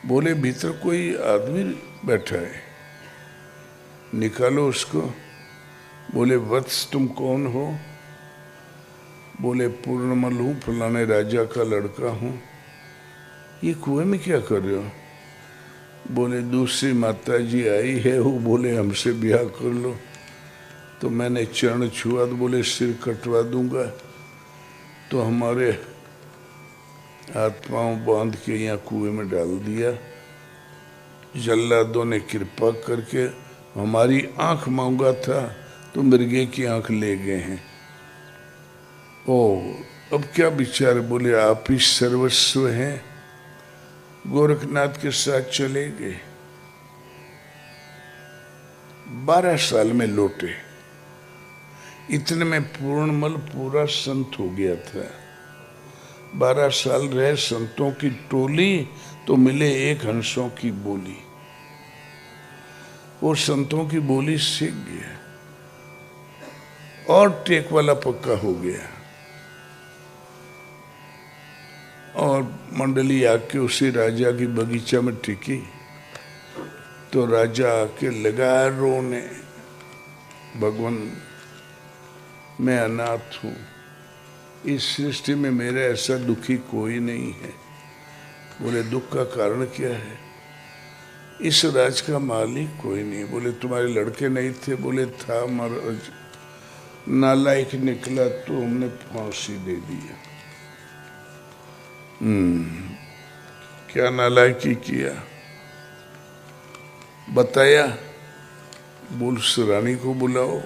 बोले भीतर कोई आदमी बैठा है, निकालो उसको। बोले वत्स तुम कौन हो? बोले पूर्णमल हूं, फलाने राजा का लड़का हूं। ये कुएं में क्या कर रहे हो? बोले दूसरी माता जी आई है, वो बोले हमसे ब्याह कर लो, तो मैंने चरण छुआ तो बोले सिर कटवा दूंगा। तो हमारे हाथ पांव बांध के यहाँ कुएं में डाल दिया। जल्लादों ने कृपा करके, हमारी आंख मांगा था तो मृगे की आंख ले गए हैं। ओ अब क्या विचार? बोले आप ही सर्वस्व हैं। गोरखनाथ के साथ चले गए। 12 साल में लौटे। इतने में पूर्णमल पूरा संत हो गया था। 12 साल रहे संतों की टोली, तो मिले एक हंसों की बोली। वो संतों की बोली सीख गया और टेक वाला पक्का हो गया। और मंडली आके उसी राजा की बगीचा में टिकी तो राजा आके लगा रोने, भगवान मैं अनाथ हूं, इस सृष्टि में मेरा ऐसा दुखी कोई नहीं है। बोले दुख का कारण क्या है? इस राज का मालिक कोई नहीं। बोले तुम्हारे लड़के नहीं थे? बोले था महाराज, नालायक निकला तो हमने फांसी दे दिया। क्या नालायकी किया बताया? बोल रानी को बुलाओ।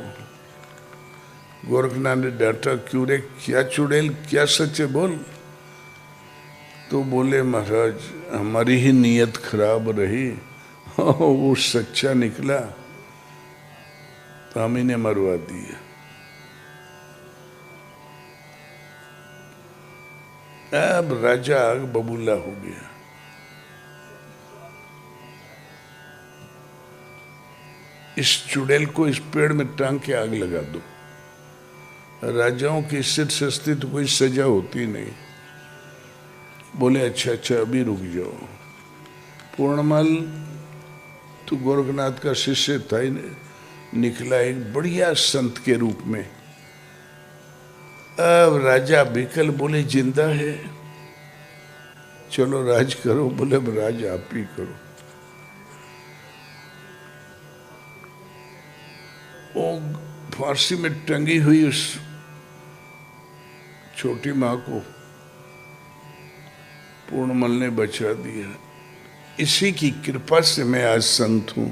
गोरखनाथ ने डांटा, क्यों रे, क्या चुड़ैल, क्या सच है बोल। तो बोले महाराज हमारी ही नीयत खराब रही, वो सच्चा निकला तो हम ही ने मरवा दिया। अब राजा आग बबूला हो गया। इस चुड़ैल को इस पेड़ में टांग के आग लगा दो। राजाओं की इससे सस्ती तो कोई सजा होती नहीं। बोले अच्छा अच्छा अभी रुक जाओ। पूर्णमल तो गोरखनाथ का शिष्य था ही, निकला एक बढ़िया संत के रूप में। अब राजा बिकल बोले जिंदा है, चलो राज करो। बोले अब राज आप ही करो। वो फांसी में टंगी हुई उस छोटी मां को पूर्णमल ने बचा दिया। इसी की कृपा से मैं आज संत हूं,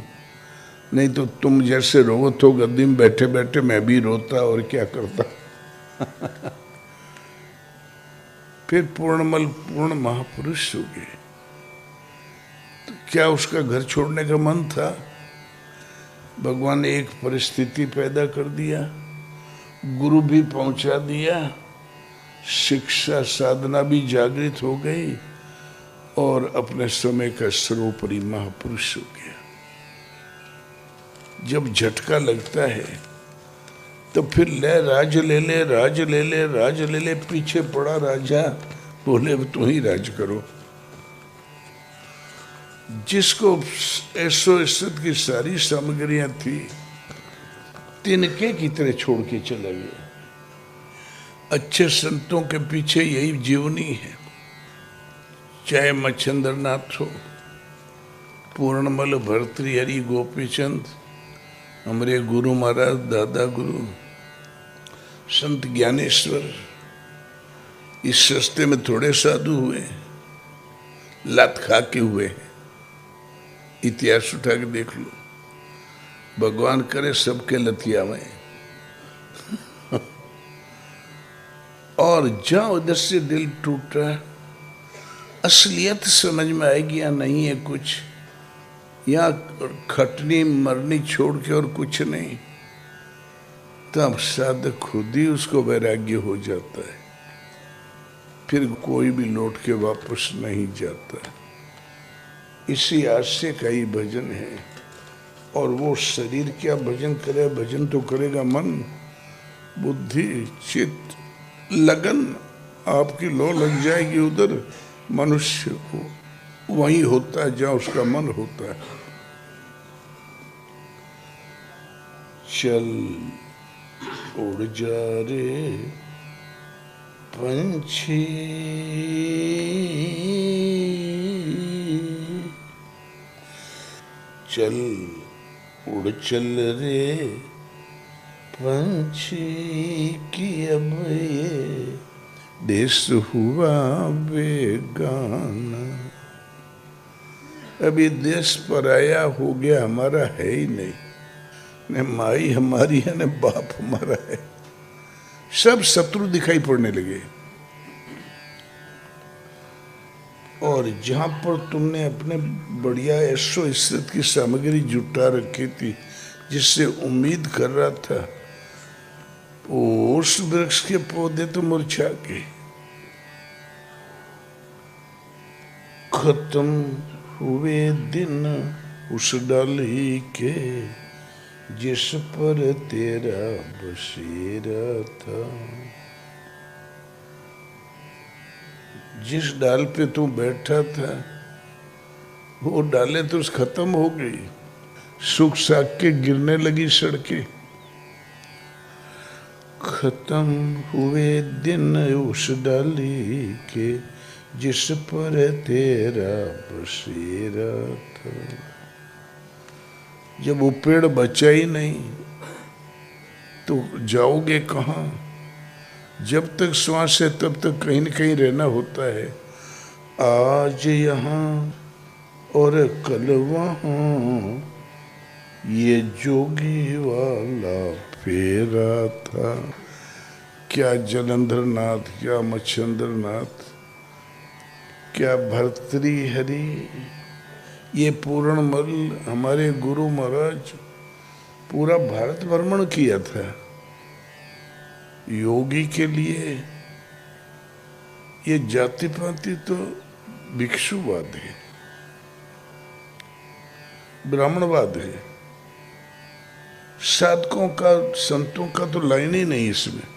नहीं तो तुम जैसे रोवत हो गद्दी में बैठे बैठे मैं भी रोता और क्या करता। फिर पूर्णमल पूर्ण महापुरुष हो गए। तो क्या उसका घर छोड़ने का मन था? भगवान ने एक परिस्थिति पैदा कर दिया, गुरु भी पहुंचा दिया, शिक्षा साधना भी जागृत हो गई और अपने समय का सर्वोपरि महापुरुष हो गया। जब झटका लगता है तो फिर ले राज ले ले, राज ले ले, राज ले ले। पीछे पड़ा राजा, बोले अब तू ही राज करो। जिसको ऐसो इज्जत की सारी सामग्रियां थी, तिनके की तरह छोड़ के चला गया। अच्छे संतों के पीछे यही जीवनी है, चाहे मच्छिंद्र नाथ हो, पूर्णमल, भर्तृहरि, गोपीचंद, हमारे गुरु महाराज, दादा गुरु, संत ज्ञानेश्वर। इस सस्ते में थोड़े साधु हुए, लात खा के हुए। इतिहास उठा के देख लो। भगवान करे सबके लतिया में। और जहां उधर से दिल टूटा, असलियत समझ में आएगी या नहीं है कुछ, या खटनी मरनी छोड़ के और कुछ नहीं, तब साधक खुद ही उसको वैराग्य हो जाता है। फिर कोई भी लौट के वापस नहीं जाता। इसी आशय का ही भजन है। और वो शरीर क्या भजन करे? भजन तो करेगा मन, बुद्धि, चित्त, लगन। आपकी लो लग जाएगी उधर। मनुष्य को वही होता है जहाँ उसका मन होता है। चल उड़ जा रे पंछी, चल उड़ चल रे पंछी की अब ये देश हुआ बेगाना। अभी देश पराया हो गया, हमारा है ही नहीं। न माई हमारी है, न बाप हमारा है। सब शत्रु दिखाई पड़ने लगे। और जहां पर तुमने अपने बढ़िया ऐशो इज्जत की सामग्री जुटा रखी थी, जिससे उम्मीद कर रहा था, उस वृक्ष के पौधे तो मुरझा गए। खत्म हुए दिन उस डाली के, जिस पर तेरा बसेरा था। जिस डाल पे तू बैठा था, वो डाले तो खत्म हो गई, सूख साख के गिरने लगी सड़कें। खत्म हुए दिन उस डाली के, जिस पर तेरा बसेरा था। जब वो पेड़ बचा ही नहीं तो जाओगे कहाँ? जब तक श्वास है तब तक कहीं न कहीं रहना होता है। आज यहाँ और कल वहाँ, ये जोगी वाला फेरा था। क्या जलंधर नाथ, क्या मच्छंद्र नाथ, क्या भर्तृहरि, ये पूर्णमल हमारे गुरु महाराज पूरा भारत भ्रमण किया था योगी के लिए। ये जाति पाति तो भिक्षुवाद है, ब्राह्मणवाद है। साधकों का, संतों का तो लाइन ही नहीं इसमें।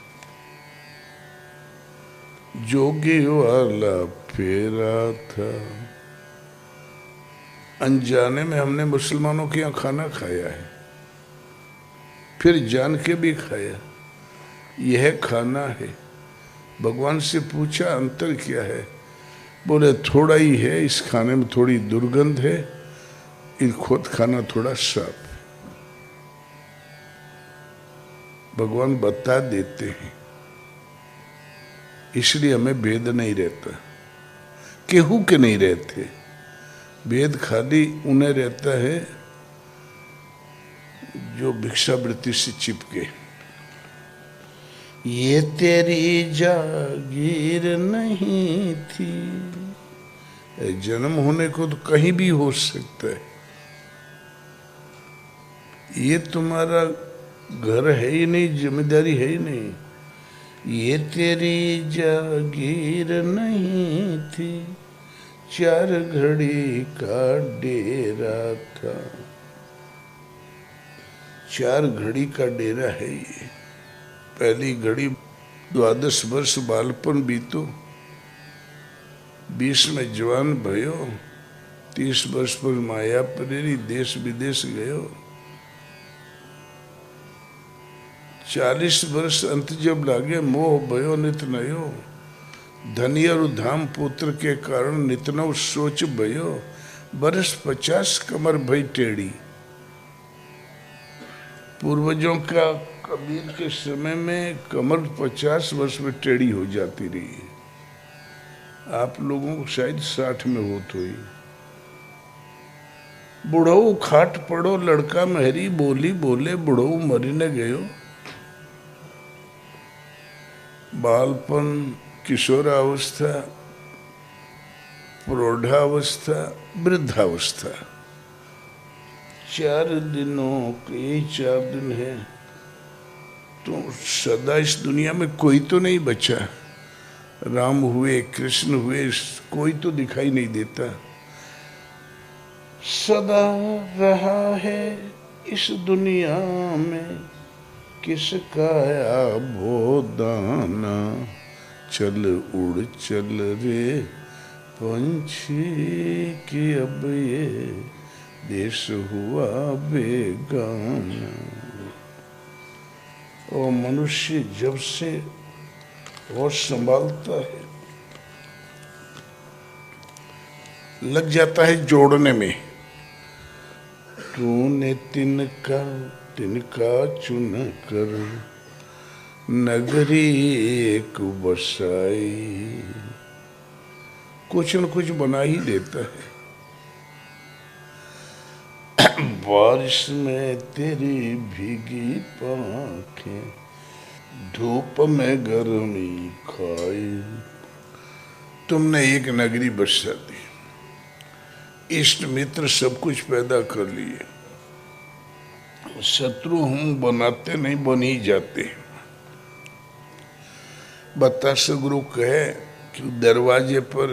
जोगी वाला फेरा था। अनजाने में हमने मुसलमानों के यहाँ खाना खाया है, फिर जान के भी खाया। यह खाना है। भगवान से पूछा अंतर क्या है? बोले थोड़ा ही है, इस खाने में थोड़ी दुर्गंध है, इन खुद खाना थोड़ा साफ। भगवान बता देते हैं, इसलिए हमें भेद नहीं रहता। केहू के नहीं रहते भेद, खाली उन्हें रहता है जो भिक्षावृत्ति से चिपके। ये तेरी जागीर नहीं थी। जन्म होने को तो कहीं भी हो सकता है। ये तुम्हारा घर है ही नहीं, जिम्मेदारी है ही नहीं। ये तेरी जागीर नहीं थी, 4 घड़ी का डेरा था। 4 घड़ी का डेरा है ये। पहली घड़ी 12 वर्ष बालपन बीतो, 20 में जवान भयो, 30 वर्ष पर माया परेरी, देश विदेश गयो। 40 वर्ष अंत जब लागे, मोह भयो नित नयो। धनी और धाम पुत्र के कारण नितनव सोच भयो। बरस 50 कमर भई टेढ़ी। पूर्वजों का कबीर के समय में कमर 50 वर्ष में टेढ़ी हो जाती रही। आप लोगों को शायद 60 में होत हुई। बुढ़ऊ खाट पड़ो लड़का महरी, बोली बोले बुढ़ऊ मरी न गयो। बालपन, किशोरावस्था, प्रौढ़ावस्था, वृद्धावस्था, 4 दिनों के 4 दिन है। तो सदा इस दुनिया में कोई तो नहीं बचा। राम हुए, कृष्ण हुए, कोई तो दिखाई नहीं देता। सदा रहा है इस दुनिया में किसका वो दाना। चल उड़ चल रे पंछी कि अब ये देश हुआ बेगाना। और मनुष्य जब से होश संभालता है, लग जाता है जोड़ने में। तूने तिनका चुन कर नगरी एक बसाई। कुछ न कुछ बना ही देता है। बारिश में तेरी भीगी पांखें, धूप में गर्मी खाई। तुमने एक नगरी बसा दी, इष्ट मित्र सब कुछ पैदा कर लिए। शत्रु हम बनाते नहीं, बन ही जाते। बतासा गुरु कहे कि दरवाजे पर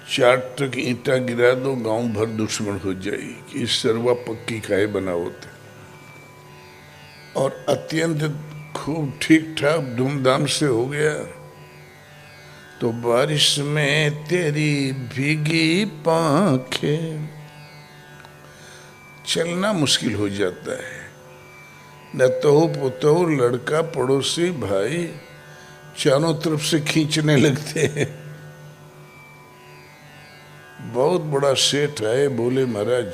4 ट्रक ईंटा गिरा दो, गांव भर दुश्मन हो जाएगी। इस सरवा पक्की काहे बनाओते। और अत्यंत खूब ठीक ठाक धूमधाम से हो गया। तो बारिश में तेरी भीगी पांखें, चलना मुश्किल हो जाता है। न तो पुतो लड़का पड़ोसी भाई चारों तरफ से खींचने लगते हैं। बहुत बड़ा सेठ आए, बोले महाराज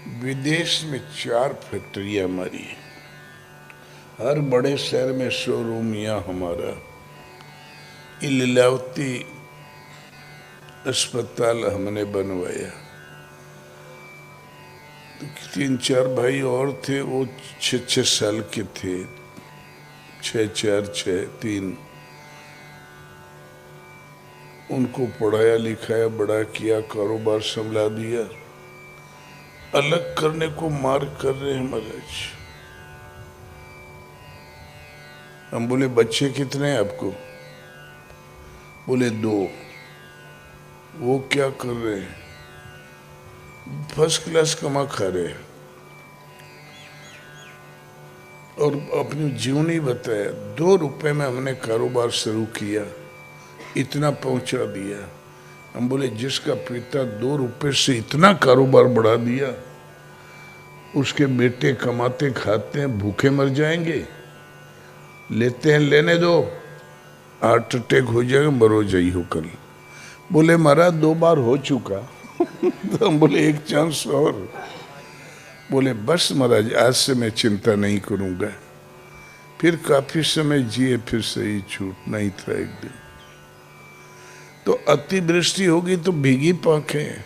विदेश में 4 फैक्ट्रियां हमारी, हर बड़े शहर में शोरूम यहाँ हमारा। लीलावती अस्पताल हमने बनवाया। तो 3-4 भाई और थे, वो 6-6 साल के थे, 6-4-6-3, उनको पढ़ाया लिखाया, बड़ा किया, कारोबार संभला दिया। अलग करने को मार कर रहे हैं महाराज। हम बोले बच्चे कितने हैं आपको? बोले 2। वो क्या कर रहे हैं? फर्स्ट क्लास कमा खा रहे हैं। और अपनी जीवनी बताया, 2 रुपए में हमने कारोबार शुरू किया, इतना पहुंचा दिया। हम बोले जिसका पिता 2 रुपए से इतना कारोबार बढ़ा दिया, उसके बेटे कमाते खाते हैं, भूखे मर जाएंगे? लेते हैं, लेने दो, हार्ट अटैक हो जाएगा, मरो जाई हो कल। बोले महाराज 2 बार हो चुका। तो हम बोले 1 चांस और। बोले बस महाराज, आज से मैं चिंता नहीं करूंगा। फिर काफी समय जिए, फिर सही छूटना ही था एक दिन। तो अतिवृष्टि होगी तो भीगी पाखें,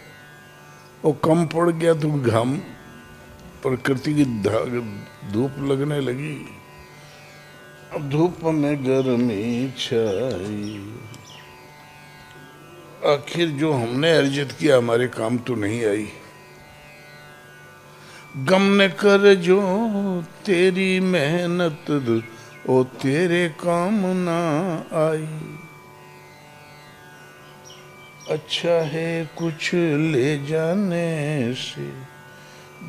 और कम पड़ गया तो घाम, प्रकृति की धूप लगने लगी। अब धूप में गर्मी छाई। आखिर जो हमने अर्जित किया हमारे काम तो नहीं आई। गम न कर जो तेरी मेहनत ओ तेरे काम ना आई। अच्छा है कुछ ले जाने से,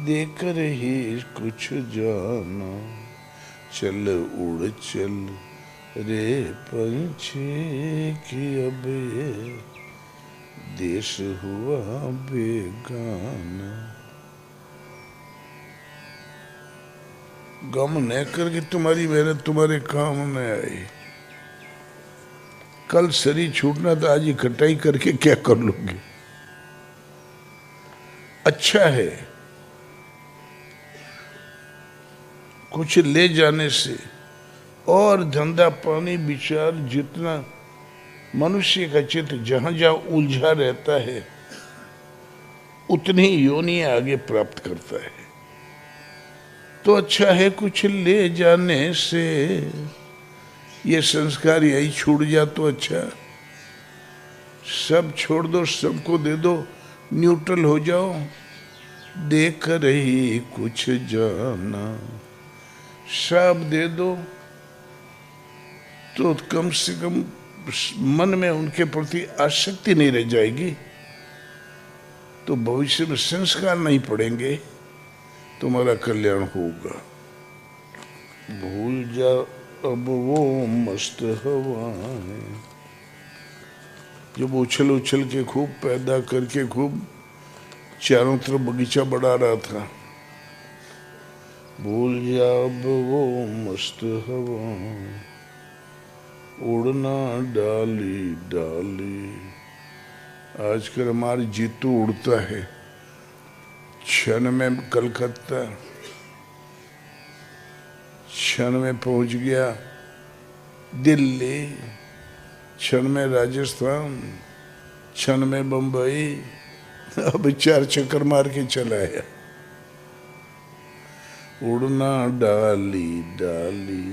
देकर ही कुछ जाना। चल उड़ चल रे पंछी की अब ये देश हुआ बेगाना। गम न करके तुम्हारी मेहनत तुम्हारे काम में आई। कल शरीर छूटना तो आज इकट्ठाई करके क्या कर लोगे? अच्छा है कुछ ले जाने से, और धंधा पानी विचार जितना मनुष्य का चित्त जहां जहां उलझा रहता है, उतनी योनि आगे प्राप्त करता है। तो अच्छा है कुछ ले जाने से, ये संस्कार यही छूट जा तो अच्छा। सब छोड़ दो, सबको दे दो, न्यूट्रल हो जाओ। देख रही कुछ जाना, सब दे दो तो कम से कम मन में उनके प्रति आसक्ति नहीं रह जाएगी। तो भविष्य में संस्कार नहीं पड़ेंगे, तुम्हारा कल्याण होगा। भूल जा अब वो मस्त हवाएं, जब उछल उछल के खूब पैदा करके खूब चारों तरफ बगीचा बढ़ा रहा था। भूल जा अब वो मस्त हवाएं, उड़ना डाली डाली। आजकल हमारी जीतू उड़ता है, क्षण में कलकत्ता, क्षण में पहुंच गया दिल्ली, क्षण में राजस्थान, क्षण में बंबई। अब 4 चक्कर मार के चला है। उड़ना डाली डाली,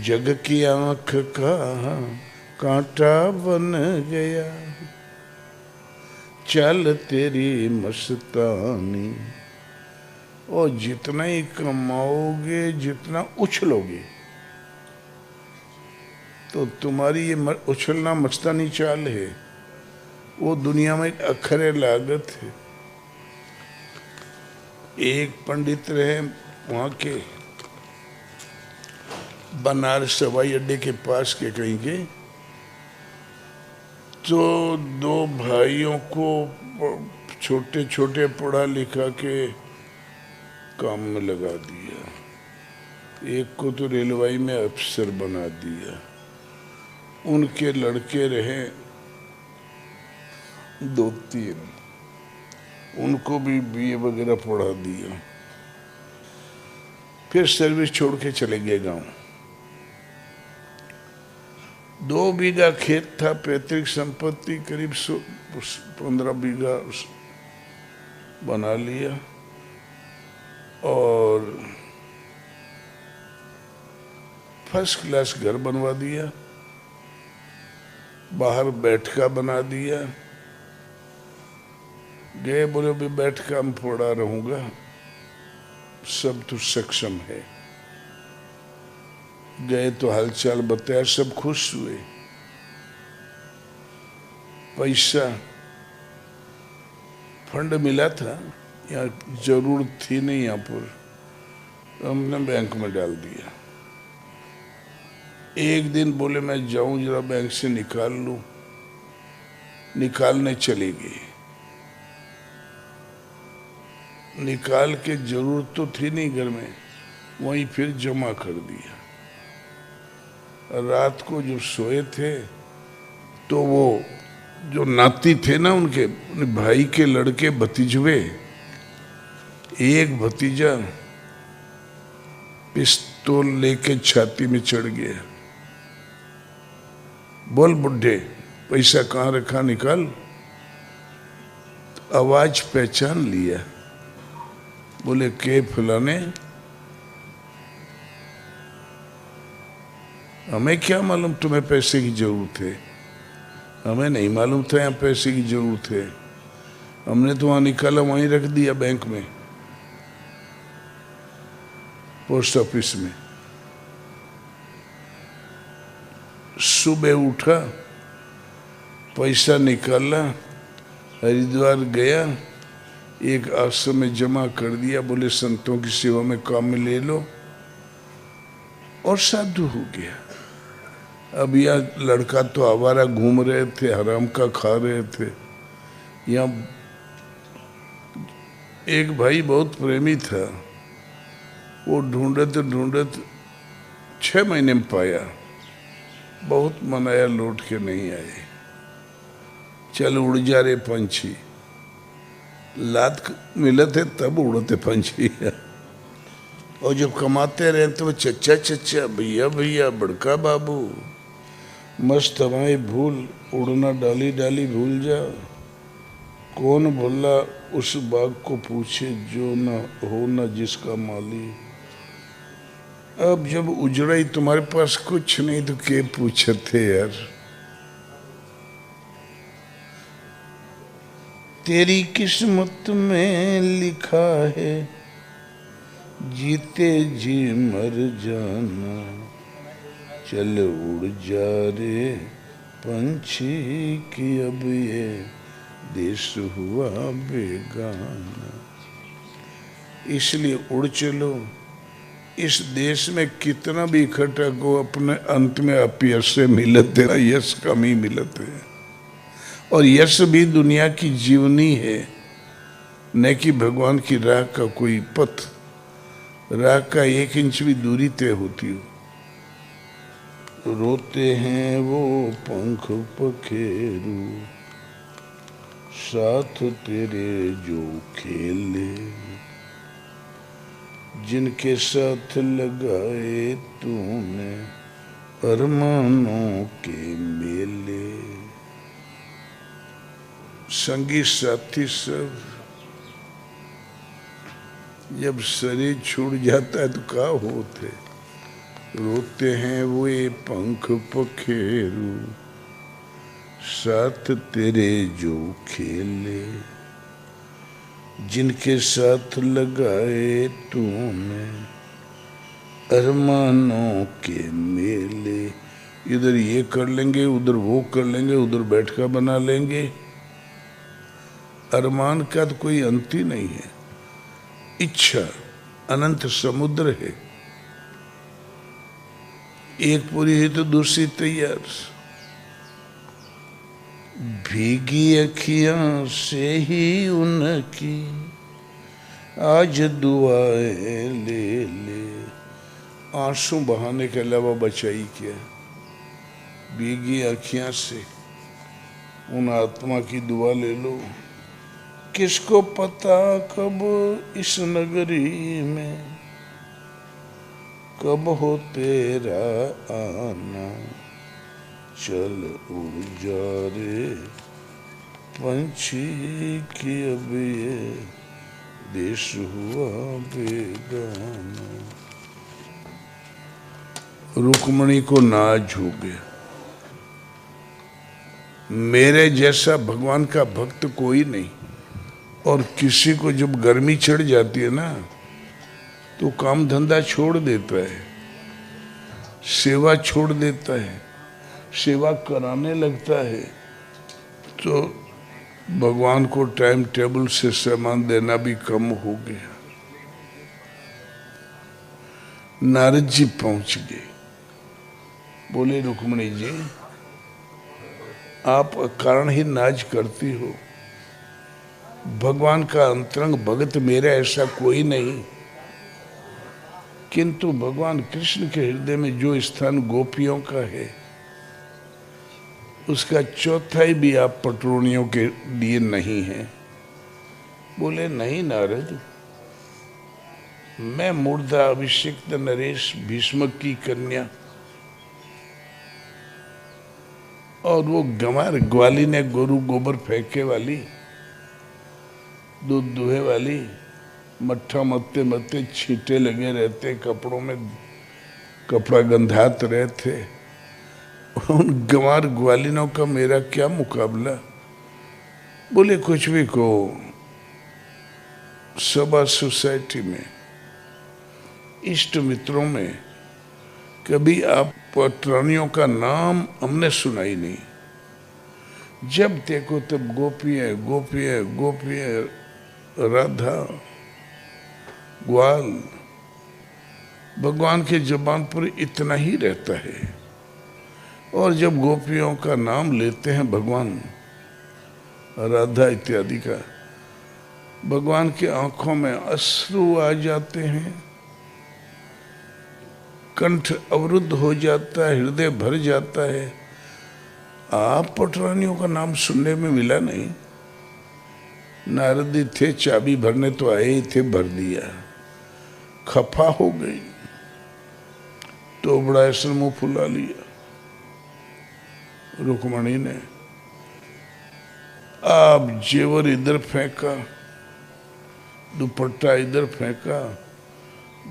जग की आंख का कांटा बन गया। चल तेरी मस्तानी, और जितना ही कमाओगे, जितना उछलोगे, तो तुम्हारी ये उछलना मस्तानी चाल है, वो दुनिया में एक अखरे लागत है। एक पंडित रहे वहाँ के बनारस हवाई अड्डे के पास के कहीं के, तो 2 भाइयों को छोटे छोटे पढ़ा लिखा के काम में लगा दिया। एक को तो रेलवे में अफसर बना दिया। उनके लड़के रहे 2-3, उनको भी बीए वगैरह पढ़ा दिया। फिर सर्विस छोड़ के चले गए गांव। 2 बीघा खेत था, पैतृक संपत्ति करीब 15 बीघा बना लिया और फर्स्ट क्लास घर बनवा दिया, बाहर बैठका बना दिया। गए, बोले भी बैठका में पड़ा रहूंगा, सब तो सक्षम है। गए तो हालचाल बताया, सब खुश हुए। पैसा फंड मिला था, यहाँ जरूरत थी नहीं, यहाँ पर हमने बैंक में डाल दिया। एक दिन बोले मैं जाऊं जरा बैंक से निकाल लूं, निकालने चले गए। निकाल के जरूरत तो थी नहीं घर में, वहीं फिर जमा कर दिया। रात को जब सोए थे तो वो जो नाती थे ना, उनके भाई के लड़के भतीजवे, एक भतीजा पिस्तौल लेके छाती में चढ़ गया। बोल बुढ़े, पैसा कहाँ रखा, निकाल। तो आवाज पहचान लिया, बोले के फलाने। हमें क्या मालूम तुम्हें पैसे की जरूरत है, हमें नहीं मालूम था यहाँ पैसे की जरूरत है, हमने तो वहां निकाला, वहीं रख दिया बैंक में, पोस्ट ऑफिस में। सुबह उठा, पैसा निकाला, हरिद्वार गया, एक आश्रम में जमा कर दिया। बोले संतों की सेवा में काम में ले लो, और साधु हो गया। अब यह लड़का तो आवारा घूम रहे थे, हराम का खा रहे थे। यहाँ एक भाई बहुत प्रेमी था, वो ढूंढत ढूंढत 6 महीने में पाया। बहुत मनाया, लौट के नहीं आए। चल उड़ जा रे पंछी, लात मिलते तब उड़ते पंछी। और जब कमाते रहे तो चच्चा चच्चा, भैया भैया, बड़का बाबू, मस्त हवाएं भूल, उड़ना डाली डाली भूल जा। कौन भला उस बाग को पूछे जो न हो न जिसका माली। अब जब उजड़ा ही तुम्हारे पास कुछ नहीं तो के पूछते यार। तेरी किस्मत में लिखा है जीते जी मर जाना, चल उड़ जा रे पंछी की अब ये देश हुआ बेगाना। इसलिए उड़ चलो। इस देश में कितना भी इकट्ठा को, अपने अंत में अपयश से मिलते हैं, यश कम ही मिलते हैं। और यश भी दुनिया की जीवनी है, न कि भगवान की राह का कोई पथ। राह का 1 इंच भी दूरी तय होती हो। रोते हैं वो पंख पखेरू, साथ तेरे जो खेले, जिनके साथ लगाए तूने अरमानों के मेले। संगी साथी सब जब शरीर छूट जाता है तो क्या होते। रोते हैं वो ये पंख पखेरू, साथ तेरे जो खेले, जिनके साथ लगाए तूने अरमानों के मेले। इधर ये कर लेंगे, उधर वो कर लेंगे, उधर बैठका बना लेंगे। अरमान का तो कोई अंत ही नहीं है। इच्छा अनंत समुद्र है, एक पूरी है तो दूसरी तैयार। भीगी अखियां से ही उनकी आज दुआएं ले ले। आंसू बहाने के अलावा बचाई क्या। भीगी अखियां से उन आत्मा की दुआ ले लो किसको पता कब इस नगरी में कब हो तेरा आना। चल उड़ जा रे पंछी की अब ये देश हुआ बेगाना। रुक्मणी को नाज हो गया। मेरे जैसा भगवान का भक्त कोई नहीं। और किसी को जब गर्मी चढ़ जाती है ना तो काम धंधा छोड़ देता है, सेवा छोड़ देता है, सेवा कराने लगता है। तो भगवान को टाइम टेबल से सामान देना भी कम हो गया। नारद जी पहुंच गए। बोले रुक्मणी जी, आप कारण ही नाज करती हो। भगवान का अंतरंग भगत मेरा ऐसा कोई नहीं, किंतु भगवान कृष्ण के हृदय में जो स्थान गोपियों का है उसका चौथाई भी आप पटरोनियों के लिए नहीं है। बोले नहीं नारद, मैं मूर्धा अभिषिक्त नरेश भीष्म की कन्या और वो गंवार ग्वाली ने गोरू गोबर फेंके वाली, दूध दुहे वाली, मट्ठा मत्ते मत्ते छींटे लगे रहते, कपड़ों में कपड़ा गंधात रहे थे। उन गंवार ग्वालिनों का मेरा क्या मुकाबला। बोले कुछ भी कहो, सभा सोसाइटी में इष्ट मित्रों में कभी आप पटरानियों का नाम हमने सुना ही नहीं। जब देखो तब गोपियां गोपियां गोपियां, राधा ग्वाल, भगवान के जबान पर इतना ही रहता है। और जब गोपियों का नाम लेते हैं भगवान, राधा इत्यादि का, भगवान की आंखों में अश्रु आ जाते हैं, कंठ अवरुद्ध हो जाता है, हृदय भर जाता है। आप पटरानियों का नाम सुनने में मिला नहीं। नारद थे, चाबी भरने तो आए ही थे, भर दिया। खफा हो गई तो बड़ा ऐसा मुंह फुला लिया रुक्मणी ने। आप जेवर इधर फेंका, दुपट्टा इधर फेंका,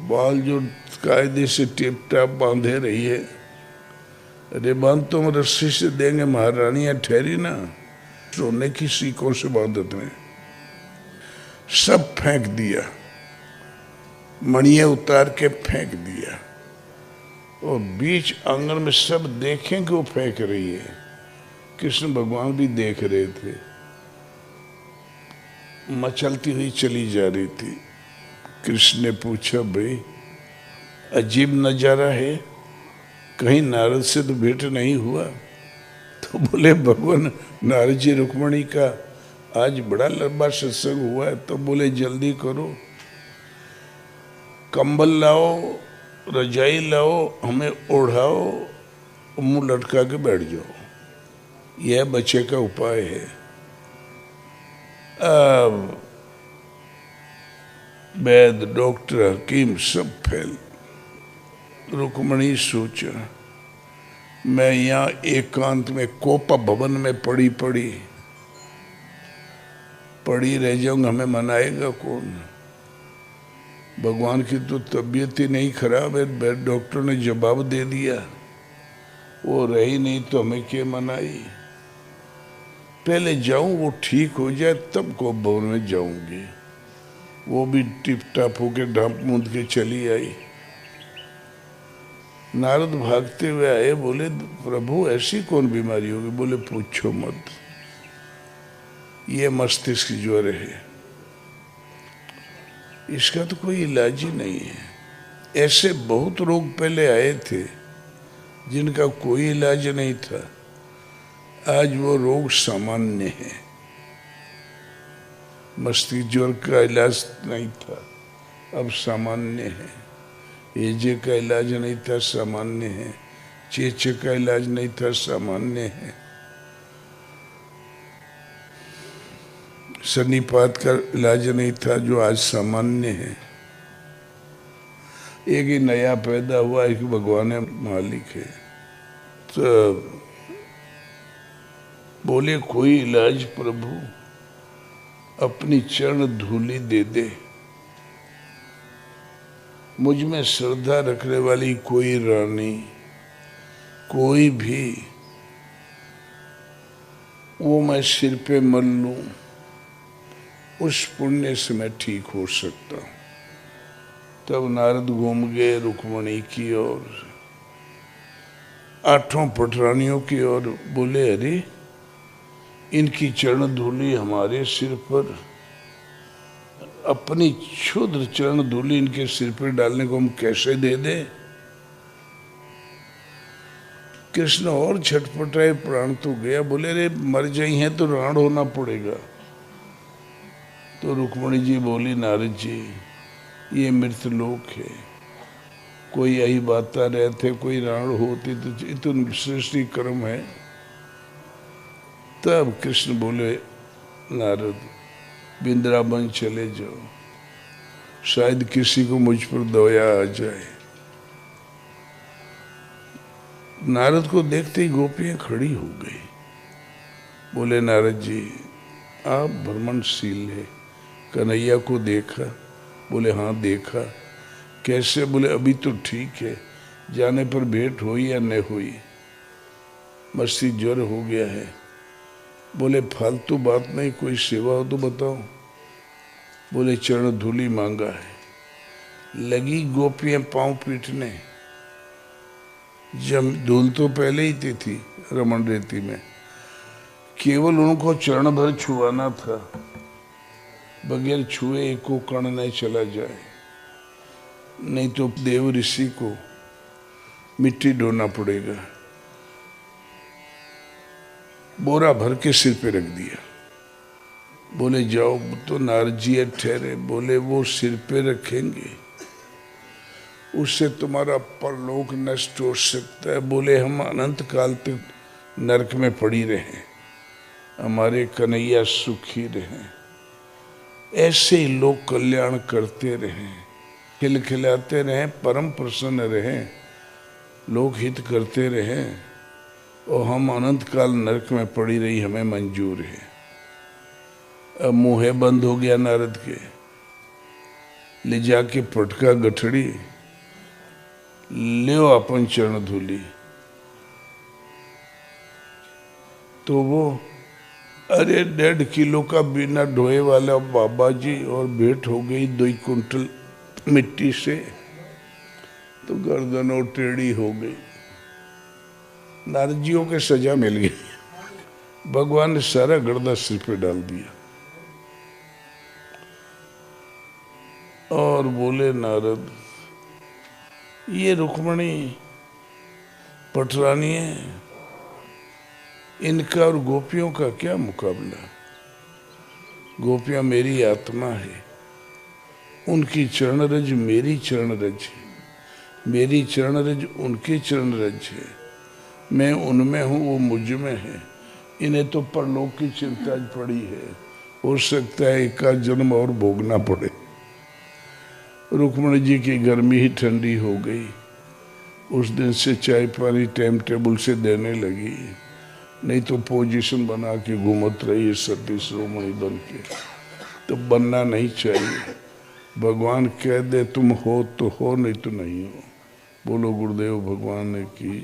बाल जो कायदे से टिप टाप बांधे रही है, अरे बांध तो हम रस्सी से देंगे, महारानियां ठहरी ना, सोने की सीकों से बांधते हैं। सब फेंक दिया, मणियां उतार के फेंक दिया। और बीच आंगन में सब देखें कि वो फेंक रही है। कृष्ण भगवान भी देख रहे थे। मचलती हुई चली जा रही थी। कृष्ण ने पूछा, भाई अजीब नजारा है, कहीं नारद से तो भेंट नहीं हुआ? तो बोले भगवान नारद जी रुक्मणी का आज बड़ा लंबा सत्संग हुआ है। तो बोले जल्दी करो, कंबल लाओ, रजाई लाओ, हमें ओढ़ाओ, मुंह लटका के बैठ जाओ। यह बच्चे का उपाय है। अब वैद, डॉक्टर, हकीम सब फेल। रुक्मणी सोचा, मैं यहाँ एकांत में कोपा भवन में पड़ी रह जाऊंगा, हमें मनाएगा कौन? भगवान की तो तबीयत ही नहीं खराब है, डॉक्टर ने जवाब दे दिया, वो रही नहीं तो हमें क्या मनाई? पहले जाऊं, वो ठीक हो जाए तब को भवन में जाऊंगी। वो भी टिप टाप होके ढांप मूंद के चली आई। नारद भागते हुए आए, बोले प्रभु ऐसी कौन बीमारी होगी? बोले पूछो मत, ये मस्तिष्क ज्वर है, इसका तो कोई इलाज ही नहीं है। ऐसे बहुत रोग पहले आए थे जिनका कोई इलाज नहीं था, आज वो रोग सामान्य है। मस्तिष्क ज्वर का इलाज नहीं था, अब सामान्य है। एजे का इलाज नहीं था, सामान्य है। चेचे का इलाज नहीं था, सामान्य है। सन्निपात का इलाज नहीं था जो आज सामान्य है। एक ही नया पैदा हुआ, एक भगवान मालिक है। तो बोले कोई इलाज प्रभु, अपनी चरण धूली दे दे। मुझ में श्रद्धा रखने वाली कोई रानी, कोई भी, वो मैं सिर पे मल लूं, उस पुण्य से मैं ठीक हो सकता हूं। तब नारद घूम गए रुक्मणी की ओर, आठों पटरानियों की ओर। बोले अरे इनकी चरण धूली हमारे सिर पर, अपनी क्षुद्र चरण धूली इनके सिर पर डालने को हम कैसे दे दें? कृष्ण और छटपटाए, प्राण तो गया। बोले रे मर जाई हैं तो राण होना पड़ेगा। तो रुक्मणी जी बोली नारद जी ये मृत लोक है, कोई यही बाता रहते, कोई राण होती तो सृष्टि कर्म है। तब कृष्ण बोले नारद वृंदावन चले जाओ, शायद किसी को मुझ पर दया आ जाए। नारद को देखते ही गोपियां खड़ी हो गई। बोले नारद जी आप भ्रमणशील है, कन्हैया को देखा? बोले हाँ देखा। कैसे? बोले अभी तो ठीक है, जाने पर भेंट हुई या न हुई? मस्ती ज्वर हो गया है। बोले फालतू बात नहीं, कोई सेवा हो तो बताओ। बोले चरण धूली मांगा है। लगी गोपियां पांव पीटने। जब धूल तो पहले ही थी रमण रेती में, केवल उनको चरण भर छुआना था, बगैर छुए एक को कण नहीं चला जाए, नहीं तो देव ऋषि को मिट्टी ढोना पड़ेगा। बोरा भर के सिर पे रख दिया। बोले जाओ, तो नारद जी ठहरे। बोले वो सिर पे रखेंगे उससे तुम्हारा परलोक नष्ट हो सकता है। बोले हम अनंत काल तक नरक में पड़ी रहें, हमारे कन्हैया सुखी रहें, ऐसे ही लोग कल्याण करते रहें, खिलखिलाते रहें, परम प्रसन्न रहें, लोक हित करते रहें, और हम अनंत काल नरक में पड़ी रही हमें मंजूर है। अब मुँह बंद हो गया नारद के। ले जाके पटका गठड़ी, ले अपन चरण धूली। तो वो अरे 1.5 किलो का बिना ढोए वाला बाबा जी, और भेंट हो गई 2 कुंटल मिट्टी से, तो गर्दनों टेढ़ी हो गई। नारद जियों के सजा मिल गई। भगवान ने सारा गर्दा सिर पे डाल दिया और बोले नारद ये रुक्मणी पटरानी है, इनका और गोपियों का क्या मुकाबला? गोपियां मेरी आत्मा है, उनकी चरण रज मेरी चरण रज है, मेरी चरण रज उनकी चरण रज है। मैं उनमें हूँ, वो मुझ में है। इन्हें तो परलोक की चिंता पड़ी है, हो सकता है एक का जन्म और भोगना पड़े। रुक्मणी जी की गर्मी ही ठंडी हो गई। उस दिन से चाय पानी टाइम टेबल से देने लगी, नहीं तो पोजीशन बना के घूमत रही है सती शिरोमणि बन के। तो बनना नहीं चाहिए। भगवान कह दे तुम हो तो हो, नहीं तो नहीं हो। बोलो गुरुदेव भगवान की।